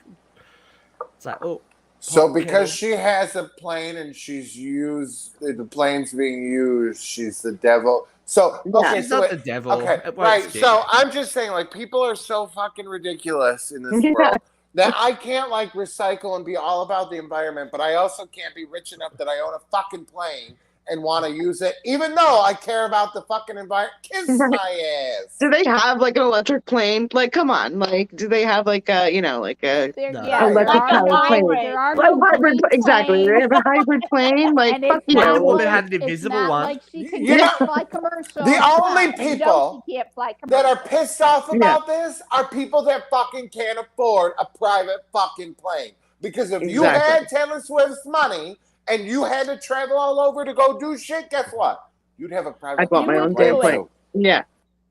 it's like, oh. so pop because kettle. she has a plane and the plane's being used, she's the devil. So okay, She's so not wait, the devil. okay, It won't right. stick. So I'm just saying, like, people are so fucking ridiculous in this Yeah. world that I can't like recycle and be all about the environment, but I also can't be rich enough that I own a fucking plane and want to use it, even though I care about the fucking environment. Kiss my ass. Do they have like an electric plane? Like, come on. Like, do they have like a, like a There, No. yeah, Electric there are powered no, plane. there are like no hybrid? green Exactly. They planes. have a hybrid plane. Like, And fuck it's you. not Woman like, had an it's invisible not one. like she can You just know, fly commercial. the Come only on, you know people she can't fly that are commercial. pissed off about this are people that fucking can't afford a private fucking plane. Because if you Exactly. had Taylor Swift's money and you had to travel all over to go do shit, guess what? You'd have a private I bought my You own would damn do plane. too. Yeah.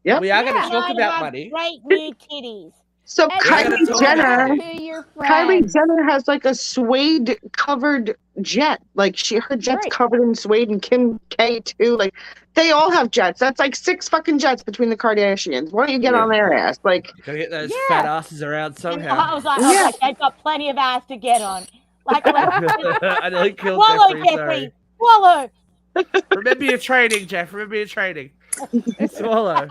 Yep. We are going to Yeah. talk And about have money. great new titties. So And We're gonna Kylie talk Jenner, about to your Kylie friends. Jenner has like a suede covered jet. Like her jet's Right. covered in suede, and Kim K too. Like they all have jets. That's like 6 fucking jets between the Kardashians. Why don't you get on their ass? Like, Gotta get those Yeah. fat asses around And somehow. I was like, they've got plenty of ass to get on. Like, I nearly killed swallow, Jeffrey, Jeffrey. sorry. Swallow. Remember your training, Jeff. Remember your training. Swallow.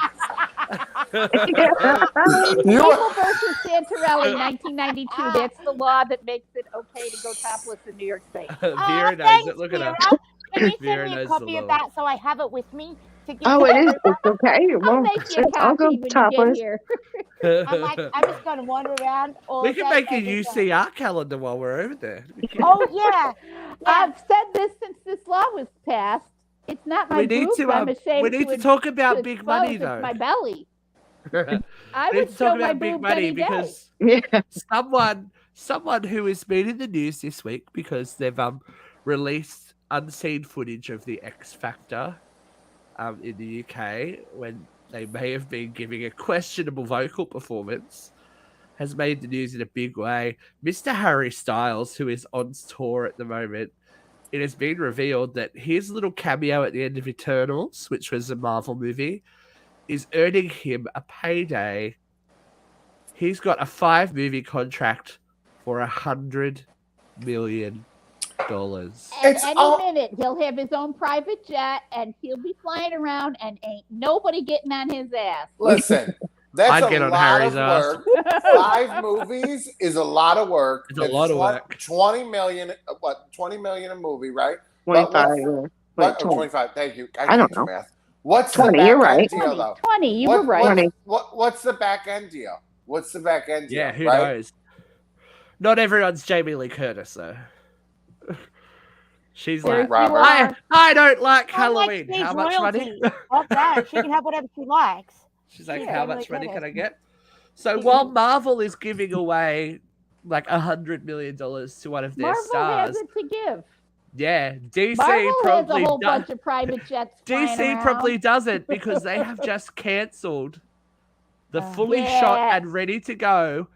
Nichols versus Santorelli, 1992. That's the law that makes it okay to go topless in New York State. Vera knows Thanks, it. Look at Vera. her. Can you Vera send me a knows copy the of law. that so I have it with me to give oh, to it is. It's okay. I'll Well, make you a I'll copy go when you get topless. here. I'm like, I'm just going to wander around all We can day, make a every day. UCR calendar while we're over there. Oh, yeah. I've said this since this law was passed. It's not my We need boobs. to, I'm ashamed we need to ad- talk about to big money, expose. though. It's my belly. I We need would to show talk my about big boobs money any day. because Yeah. someone who has been in the news this week because they've released unseen footage of the X Factor in the UK when they may have been giving a questionable vocal performance has made the news in a big way. Mr. Harry Styles, who is on tour at the moment, it has been revealed that his little cameo at the end of Eternals, which was a Marvel movie, is earning him a payday. He's got a 5-movie contract for $100 million. And It's any all- minute he'll have his own private jet and he'll be flying around and ain't nobody getting on his ass. Listen, that's I'd a get on lot Harry's of ass. work. 5 movies is a lot of work. It's a lot of work. 20 million, 20 million a movie, right? 25. What, Like, 25, thank you. I don't can't do know. math. What's 20, the back you're end right. deal, 20, though? 20, you were right. 20. What's the back end deal? What's the back end deal? Yeah, who right? knows? Not everyone's Jamie Lee Curtis, though. She's There's like, Robert. I don't like How much Halloween. is How much money? royalty? Not bad. She can have whatever she likes. She's like, Yeah, how Jamie much Lee money Curtis. can I get? So while Marvel is giving away like $100 million to one of their Marvel stars, has it to give. Yeah, DC Marvel probably has a whole does. bunch of private jets flying DC around. probably doesn't because they have just cancelled the fully Yeah. shot and ready to go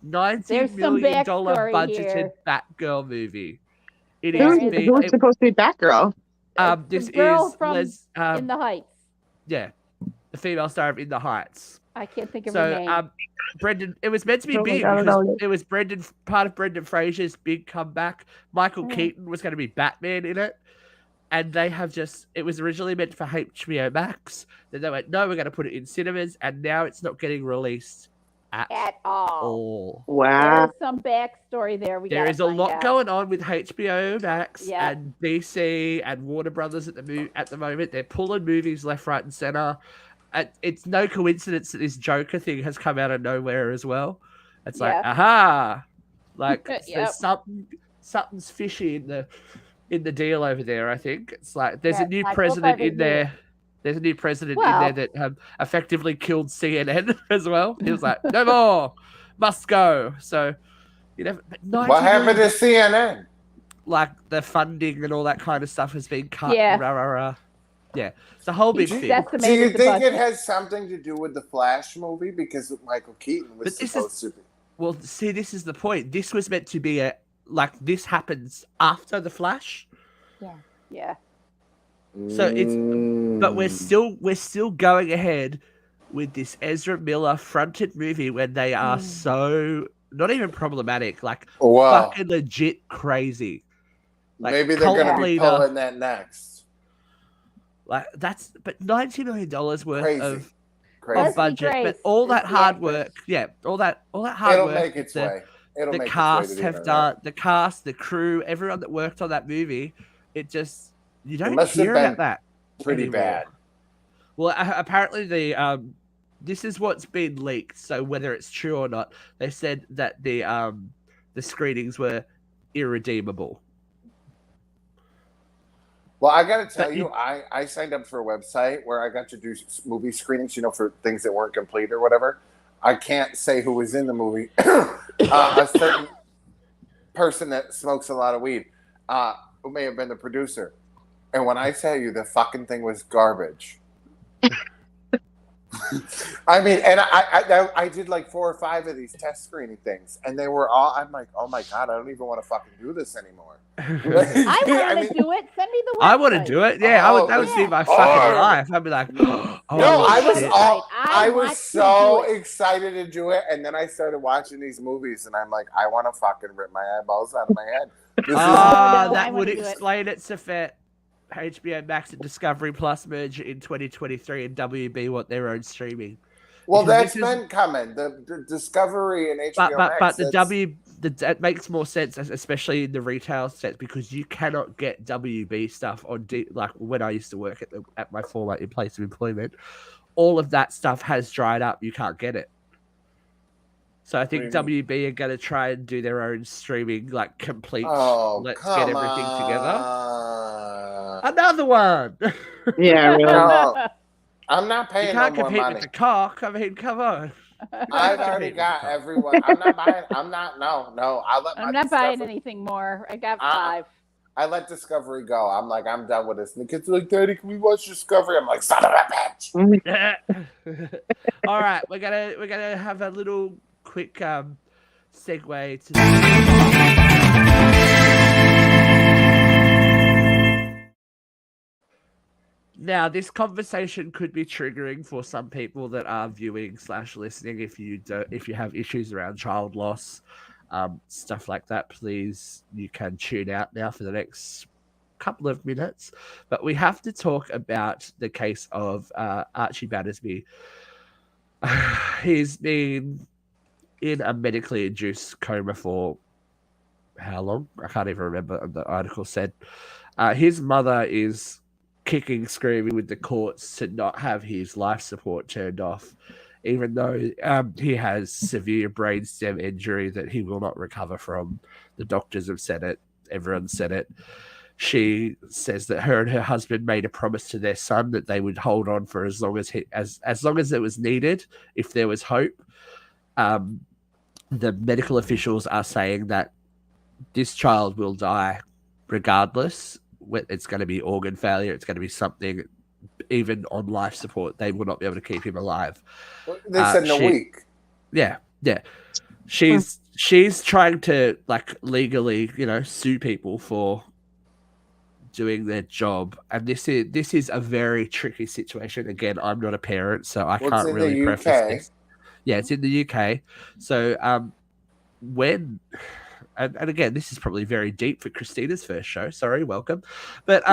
$90 There's some million backstory budgeted here. Batgirl movie. It There is is- being, Who's supposed to be Batgirl? this the girl is from Les, In the Heights. yeah, the female star of In the Heights. I can't think of her name. So Brendan, it was meant to be Oh my big God, I because don't know. it was part of Brendan Fraser's big comeback. Michael Keaton was going to be Batman in it. And they have it was originally meant for HBO Max. Then they went, no, we're going to put it in cinemas. And now it's not getting released at all. Wow. There's some backstory there. There is a lot going on with HBO Max Yeah. and DC and Warner Brothers at the moment. They're pulling movies left, right, and center. It's no coincidence that this Joker thing has come out of nowhere as well. It's like, aha, like there's something's fishy in the deal over there. I think it's like there's a new president in there. There's a new president in there that effectively killed CNN as well. He was like, no more, must go. So, you know, what happened to CNN? Like the funding and all that kind of stuff has been cut. Yeah. Rah, rah, rah. Yeah, it's a whole big thing. Do you think it has something to do with the Flash movie because Michael Keaton was supposed to be? Well, see, this is the point. This was meant to be this happens after the Flash. Yeah. So but we're still going ahead with this Ezra Miller fronted movie when they are so not even problematic, like fucking legit crazy. Like, maybe they're going to be pulling that next. Like but $90 million worth of budget, Grace. but all that hard work, all that hard It'll work. Make its way. It'll the make cast its way have done. The cast, the crew, everyone that worked on that movie. It just you don't hear about that. Pretty anymore. bad. Well, apparently this is what's been leaked. So whether it's true or not, they said that the screenings were irredeemable. Well, I got to tell you, I signed up for a website where I got to do movie screenings, for things that weren't complete or whatever. I can't say who was in the movie. A certain person that smokes a lot of weed, who may have been the producer. And when I tell you the fucking thing was garbage. I mean, and I did like 4 or 5 of these test screening things, and they were all. I'm like, oh my God, I don't even want to fucking do this anymore. I want to do it. Send me the website. I want to do it. Yeah, that would be my fucking life. I'd be like, I was so excited to do it, and then I started watching these movies, and I'm like, I want to fucking rip my eyeballs out of my head. That would explain it, Safet. HBO Max and Discovery Plus merge in 2023, and WB want their own streaming. Well, that's been coming. The Discovery and HBO Max. But that makes more sense, especially in the retail sense, because you cannot get WB stuff on like when I used to work at my former place of employment. All of that stuff has dried up. You can't get it. So I think WB are going to try and do their own streaming, like complete. Let's get everything together. Another one. Yeah, really. No, I'm not paying You can't no more compete money. with the cock. I mean, come on. I've already got everyone. I'm not buying. I'm not buying anything more. I got 5. I let Discovery go. I'm like, I'm done with this. And the kids are like, Daddy, can we watch Discovery? I'm like, son of a bitch. All right, we're gonna have a little quick segue to. Now, this conversation could be triggering for some people that are viewing / listening. If you have issues around child loss, stuff like that, please, you can tune out now for the next couple of minutes. But we have to talk about the case of Archie Battersby. He's been in a medically induced coma for how long? I can't even remember. The article said his mother is kicking, screaming with the courts to not have his life support turned off, even though he has severe brainstem injury that he will not recover from. The doctors have said it. Everyone said it. She says that her and her husband made a promise to their son that they would hold on for as long as it was needed, if there was hope. The medical officials are saying that this child will die regardless, it's going to be organ failure. It's going to be something, even on life support, they will not be able to keep him alive. They said in a week. Yeah. She's trying to like legally, sue people for doing their job, and this is a very tricky situation. Again, I'm not a parent, so I can't really preface this. Yeah, it's in the UK. So when and again, this is probably very deep for Christina's first show. Sorry, welcome. But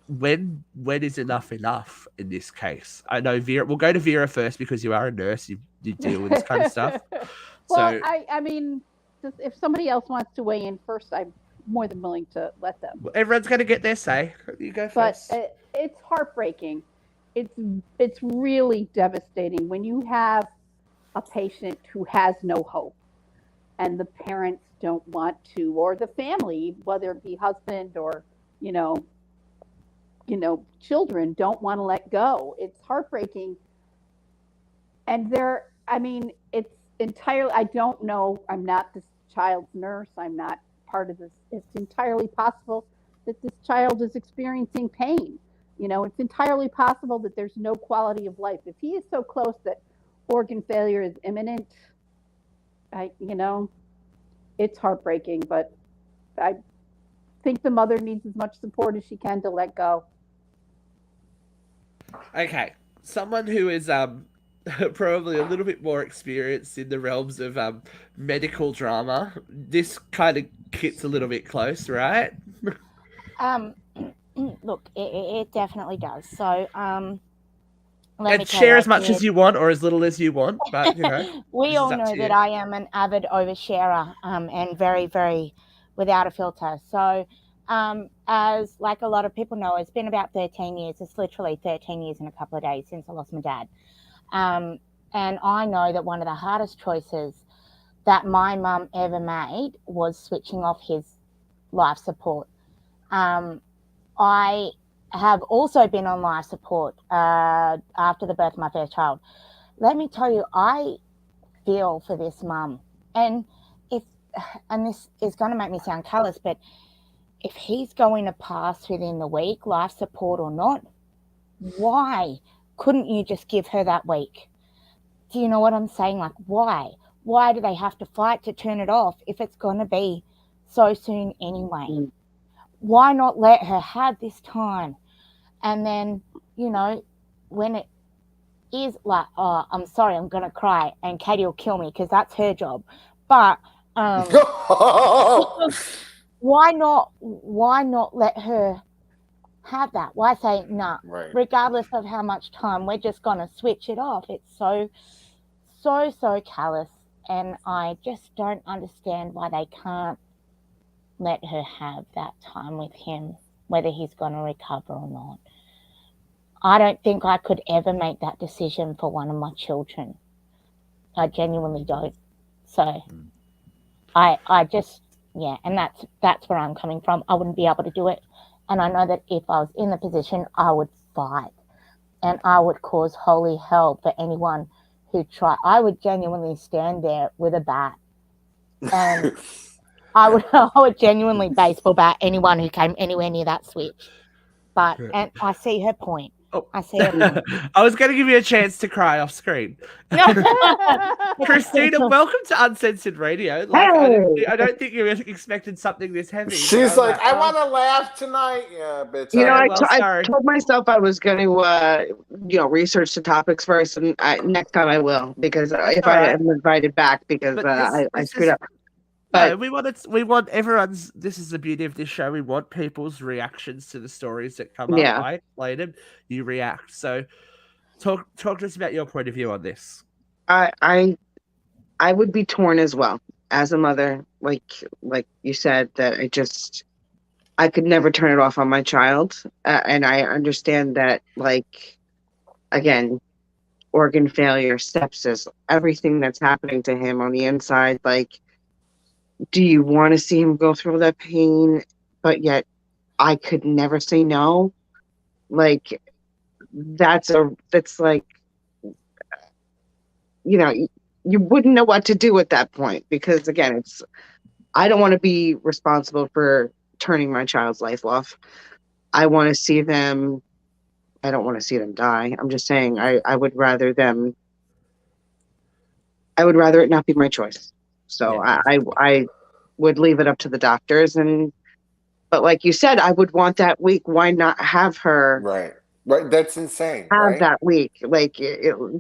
when is enough in this case? I know Vera. We'll go to Vera first because you are a nurse. You deal with this kind of stuff. Well, so, I mean, if somebody else wants to weigh in first, I'm more than willing to let them. Everyone's going to get their say. You go first. But it's heartbreaking. It's really devastating when you have a patient who has no hope, and the parents don't want to, or the family, whether it be husband or children, don't want to let go. It's heartbreaking, and it's entirely. I don't know. I'm not this child's nurse. I'm not part of this. It's entirely possible that this child is experiencing pain. It's entirely possible that there's no quality of life. If he is so close that organ failure is imminent, it's heartbreaking, but I think the mother needs as much support as she can to let go. Okay. Someone who is probably a little bit more experienced in the realms of medical drama, this kind of hits a little bit close, right? Look, it definitely does. So, and share as much as you want or as little as you want, but we all know that I am an avid oversharer, and very, very without a filter. So, as like a lot of people know, it's been about 13 years. It's literally 13 years in a couple of days since I lost my dad. And I know that one of the hardest choices that my mum ever made was switching off his life support. I have also been on life support after the birth of my first child. Let me tell you, I feel for this mum. And this is going to make me sound callous, but if he's going to pass within the week, life support or not, why couldn't you just give her that week? Do you know what I'm saying? Like, why? Why do they have to fight to turn it off if it's going to be so soon anyway? Why not let her have this time? And then, when it is like, oh, I'm sorry, I'm going to cry, and Katie will kill me because that's her job. But why not let her have that? Why say no? Right. Regardless of how much time, we're just going to switch it off. It's so callous, and I just don't understand why they can't let her have that time with him, whether he's going to recover or not. I don't think I could ever make that decision for one of my children. I genuinely don't. So I just, and that's where I'm coming from. I wouldn't be able to do it. And I know that if I was in the position, I would fight, and I would cause holy hell for anyone who tried. I would genuinely stand there with a bat, and I would genuinely baseball bat anyone who came anywhere near that switch. But and I see her point. Oh. I see her point. I was going to give you a chance to cry off screen. Christina, welcome to Uncensored Radio. Like, I don't think you expected something this heavy. She's like, I want to laugh tonight. Yeah, bitch. I told myself I was going to, research the topics first, and next time I will, because if I am invited back, because I screwed up. But we want everyone's. This is the beauty of this show. We want people's reactions to the stories that come up. I explain them, you react. So, talk to us about your point of view on this. I would be torn as well as a mother, like you said, that I could never turn it off on my child, and I understand that, like, again, organ failure, sepsis, everything that's happening to him on the inside, like. Do you want to see him go through that pain? But yet I could never say no. Like, that's like, you wouldn't know what to do at that point, because again, I don't want to be responsible for turning my child's life off. I want to see them. I don't want to see them die. I'm just saying I would rather them. I would rather it not be my choice. So I would leave it up to the doctors. But like you said, I would want that week. Why not have her? Right. That's insane. Have that week. Like,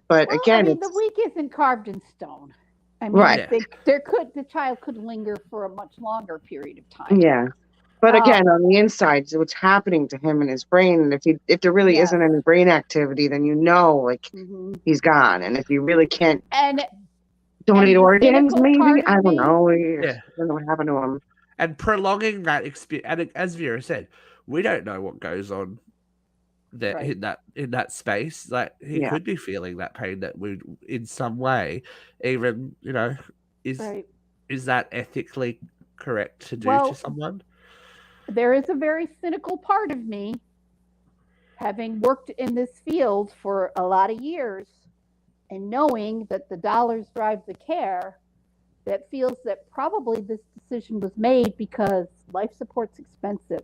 but Well, again, I mean, the week isn't carved in stone. I mean, Right. I think the child could linger for a much longer period of time. Yeah. But again, on the inside, what's happening to him in his brain, and if there really isn't any brain activity, then like he's gone. And if you really can't donate organs, maybe I don't know. I don't know what happened to him. And prolonging that experience, and as Vera said, we don't know what goes on there in that space. Like he could be feeling that pain that would, in some way, even is that ethically correct to do to someone? There is a very cynical part of me, having worked in this field for a lot of years and knowing that the dollars drive the care, that feels that probably this decision was made because life support's expensive.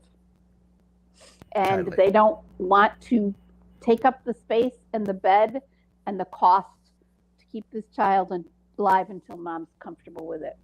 And they don't want to take up the space and the bed and the cost to keep this child alive until mom's comfortable with it.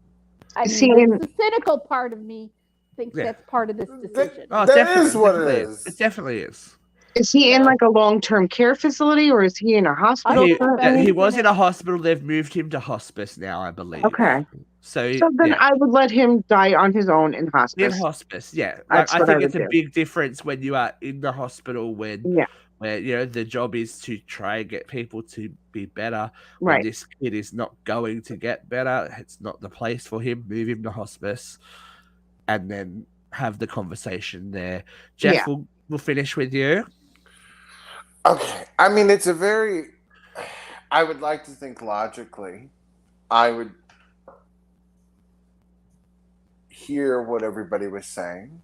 I mean, the cynical part of me thinks that's part of this decision. That is what it is. It definitely is. Is he in like a long-term care facility or is he in a hospital? He was in a hospital. They've moved him to hospice now, I believe. Okay. So then I would let him die on his own in hospice. In hospice, yeah. I think it's a big difference when you are in the hospital where the job is to try and get people to be better. Right. When this kid is not going to get better, it's not the place for him. Move him to hospice, and then have the conversation there. Jeff, we'll finish with you. Okay. I mean, it's a very. I would like to think logically. I would hear what everybody was saying.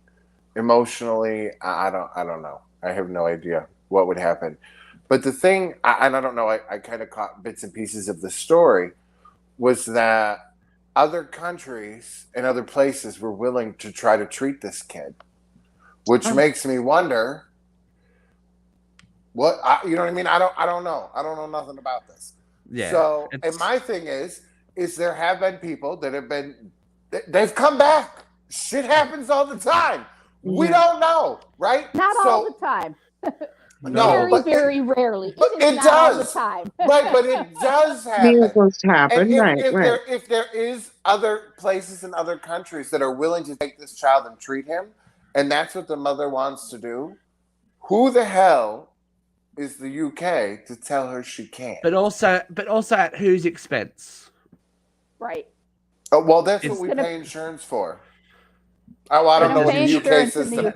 Emotionally, I don't know. I have no idea what would happen. But the thing, and I don't know, I kind of caught bits and pieces of the story, was that other countries and other places were willing to try to treat this kid, which makes me wonder what, you know what I mean? I don't know. I don't know nothing about this. Yeah. So, and my thing is there have been people that have been, they've come back. Shit happens all the time. We don't know, right? Not all the time. No, very rarely. It does all the time. Right, but it does happen. Miracles happen. If there is other places in other countries that are willing to take this child and treat him, and that's what the mother wants to do, who the hell is the UK to tell her she can't? But also at whose expense? Right. Oh, well, that's what we pay insurance for. Oh, I don't know what the UK system.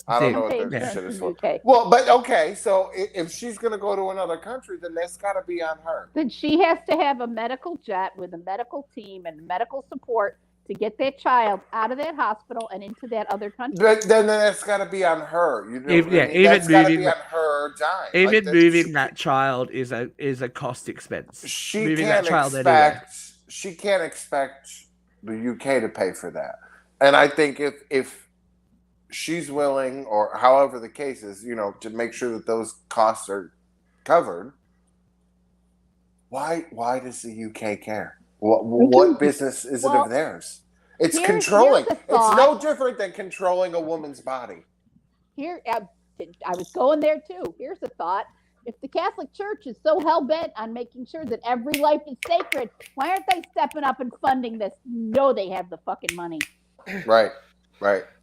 I don't know what their shit is for. Well, but okay, so if she's going to go to another country, then that's got to be on her. Then she has to have a medical jet with a medical team and medical support to get that child out of that hospital and into that other country. But then that's got to be on her. You know, even moving on her dime. Even moving that child is a cost expense. She can't expect the UK to pay for that. And I think if she's willing, or however the case is, to make sure that those costs are covered, why does the UK care? What business is it of theirs? It's controlling. It's no different than controlling a woman's body. Here, I was going there too. Here's a thought. If the Catholic Church is so hell-bent on making sure that every life is sacred, why aren't they stepping up and funding this? No, they have the fucking money. Right.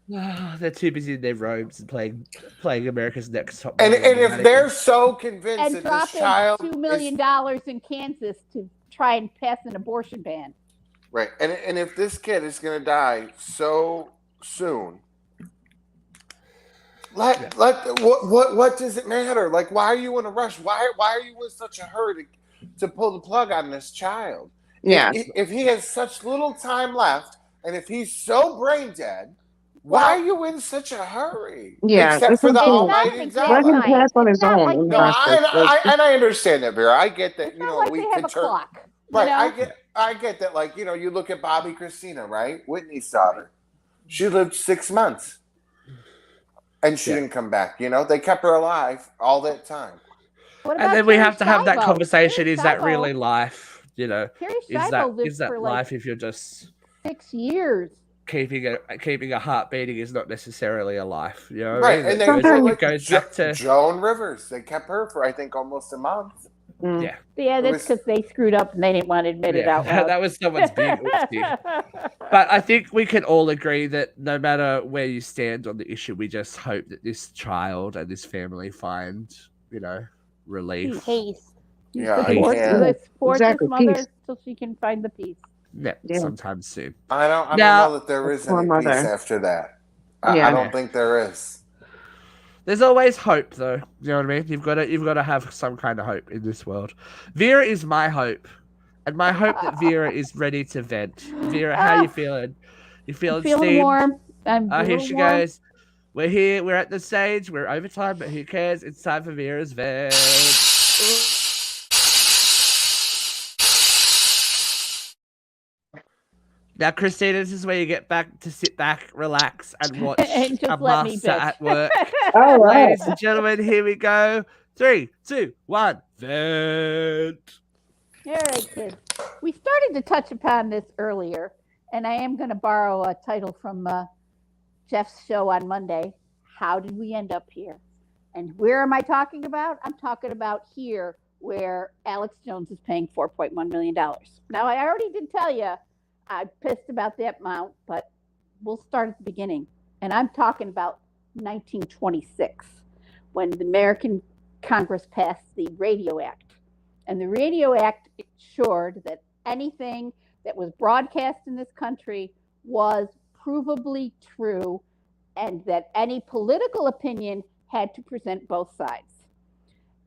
They're too busy in their robes and playing America's Next Top Model. And if they're so convinced that this child $2 million in Kansas to try and pass an abortion ban. Right. And if this kid is going to die so soon, what does it matter? Like, why are you in a rush? Why are you in such a hurry to pull the plug on this child? Yeah. If he has such little time left, and if he's so brain dead, why are you in such a hurry? Yeah, except for the almighty God. Let him pass on his own. I understand that, Vera. I get that. We can turn. Right. I get that. Like, you look at Bobby Christina, right? Whitney's daughter. She lived 6 months. And she didn't come back. They kept her alive all that time. And then we have to have that conversation. Is that really life? Carrie Is Scheibe lived that for life if you're just 6 years? Keeping a heart beating is not necessarily a life. Right. And it goes back to Joan Rivers. They kept her for, I think, almost a month. Yeah. Yeah, that's because they screwed up and they didn't want to admit it out loud. That was someone's big oopsie. But I think we can all agree that no matter where you stand on the issue, we just hope that this child and this family find, relief. Peace. Yeah, support this mother so she can find the peace. Yeah, sometime soon. I don't know that there is any peace after that. I don't think there is. There's always hope, though. You know what I mean? You've got to have some kind of hope in this world. Vera is my hope, and my hope that Vera is ready to vent. Vera, how you feeling? You feeling warm? Here she goes. We're here. We're at the stage. We're over time, but who cares? It's time for Vera's vent. Now, Christina, this is where you get back to sit back, relax, and watch and just a let master at work. All right. Ladies and gentlemen, here we go. 3, 2, 1, vent. All right, kids. We started to touch upon this earlier, and I am going to borrow a title from Jeff's show on Monday. How did we end up here? And where am I talking about? I'm talking about here, where Alex Jones is paying $4.1 million. Now, I already did tell you, I'm pissed about that amount, but we'll start at the beginning. And I'm talking about 1926, when the American Congress passed the Radio Act. And the Radio Act ensured that anything that was broadcast in this country was provably true, and that any political opinion had to present both sides.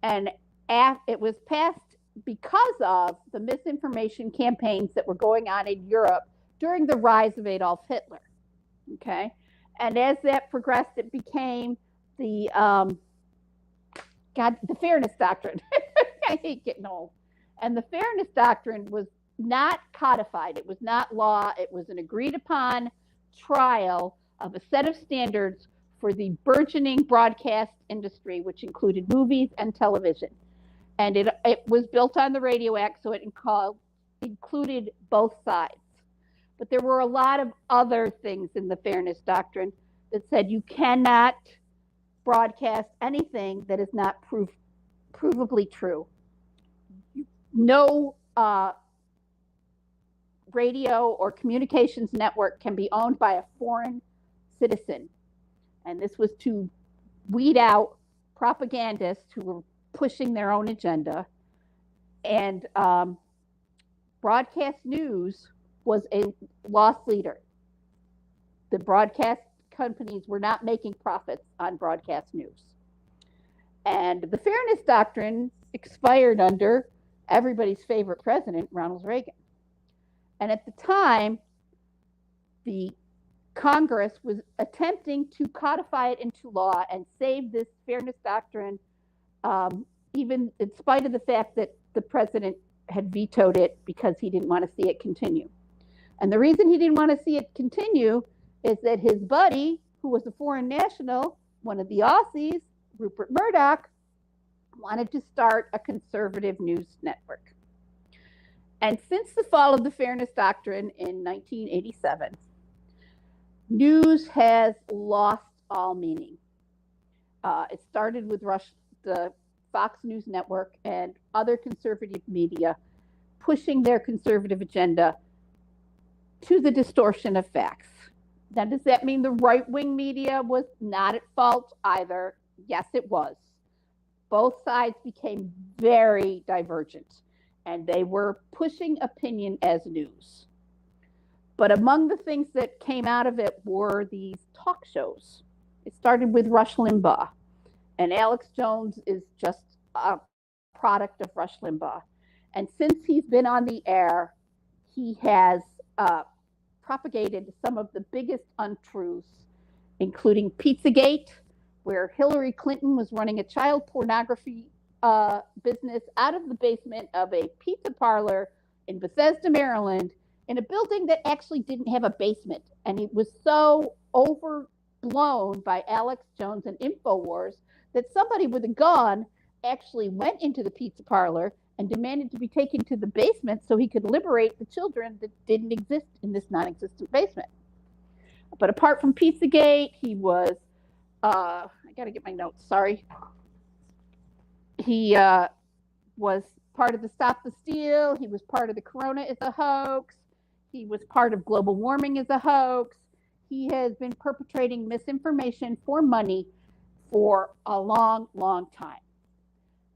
And it was passed because of the misinformation campaigns that were going on in Europe during the rise of Adolf Hitler. Okay. And as that progressed, it became the Fairness Doctrine. I hate getting old. And the Fairness Doctrine was not codified. It was not law. It was an agreed upon trial of a set of standards for the burgeoning broadcast industry, which included movies and television. And it was built on the Radio Act, so it included both sides. But there were a lot of other things in the Fairness Doctrine that said you cannot broadcast anything that is not provably true. No radio or communications network can be owned by a foreign citizen. And this was to weed out propagandists who were pushing their own agenda. And broadcast news was a loss leader. The broadcast companies were not making profits on broadcast news. And the Fairness Doctrine expired under everybody's favorite president, Ronald Reagan. And at the time, the Congress was attempting to codify it into law and save this Fairness Doctrine, even in spite of the fact that the president had vetoed it because he didn't want to see it continue. And the reason he didn't want to see it continue is that his buddy, who was a foreign national, one of the Aussies, Rupert Murdoch, wanted to start a conservative news network. And since the fall of the Fairness Doctrine in 1987, news has lost all meaning. It started with the Fox News Network and other conservative media pushing their conservative agenda to the distortion of facts. Now, does that mean the right-wing media was not at fault either? Yes, it was. Both sides became very divergent, and they were pushing opinion as news. But among the things that came out of it were these talk shows. It started with Rush Limbaugh, and Alex Jones is just a product of Rush Limbaugh. And since he's been on the air, he has propagated some of the biggest untruths, including Pizzagate, where Hillary Clinton was running a child pornography business out of the basement of a pizza parlor in Bethesda, Maryland, in a building that actually didn't have a basement. And it was so overblown by Alex Jones and InfoWars that somebody with a gun actually went into the pizza parlor and demanded to be taken to the basement so he could liberate the children that didn't exist in this non-existent basement. But apart from Pizzagate, he was, I got to get my notes, sorry. He was part of the Stop the Steal. He was part of the Corona is a hoax. He was part of global warming is a hoax. He has been perpetrating misinformation for money for a long, long time.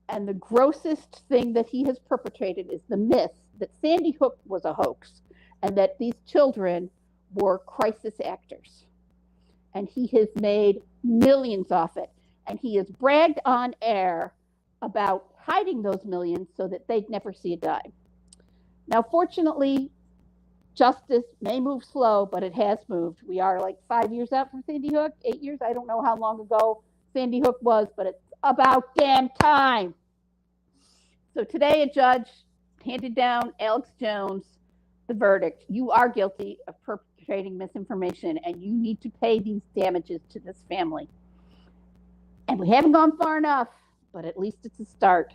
And the grossest thing that he has perpetrated is the myth that Sandy Hook was a hoax and that these children were crisis actors. And he has made millions off it. And he has bragged on air about hiding those millions so that they'd never see a dime. Now, fortunately, justice may move slow, but it has moved. We are like 5 years out from Sandy Hook, 8 years. I don't know how long ago Sandy Hook was, but it's about damn time. So today a judge handed down Alex Jones the verdict. You are guilty of perpetrating misinformation and you need to pay these damages to this family. And we haven't gone far enough, but at least it's a start.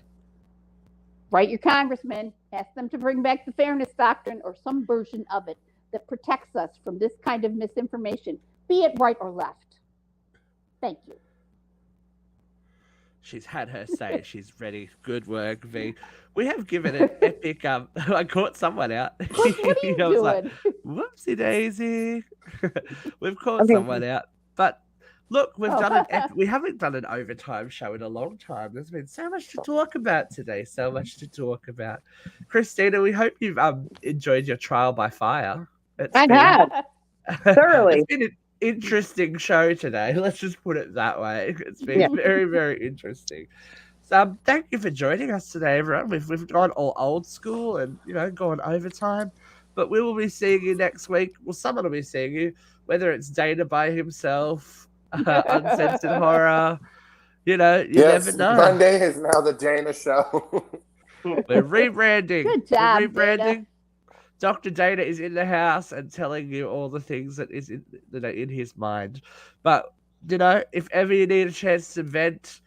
Write your congressman, ask them to bring back the fairness doctrine or some version of it that protects us from this kind of misinformation, be it right or left. Thank you. She's had her say. She's ready. Good work, V. We have given an epic. I caught someone out. What are you doing? Like, whoopsie daisy. We've caught someone out. But look, we've done we haven't done an overtime show in a long time. There's been so much to talk about today. So much to talk about. Christina, we hope you've enjoyed your trial by fire. I have thoroughly. It's been an interesting show today. Let's just put it that way. It's been very, very interesting. So thank you for joining us today, everyone. We've gone all old school and gone overtime, but we will be seeing you next week. Well, someone will be seeing you, whether it's Dana by himself, Uncensored Horror. You never know. Monday is now the Dana show. We're rebranding. Good job, We're rebranding. Dana. Dr. Dana is in the house and telling you all the things that is in his mind. But, if ever you need a chance to vent,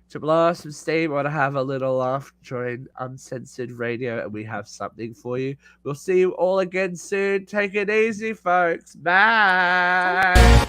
to blow off some steam, or to have a little laugh, join Uncensored Radio and we have something for you. We'll see you all again soon. Take it easy, folks. Bye.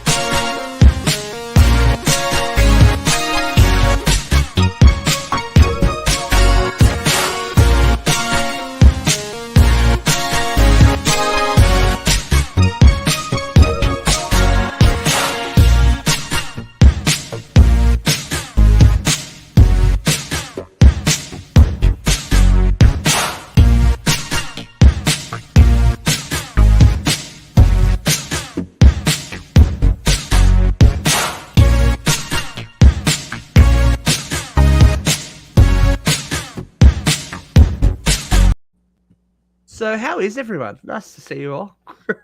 So how is everyone? Nice to see you all.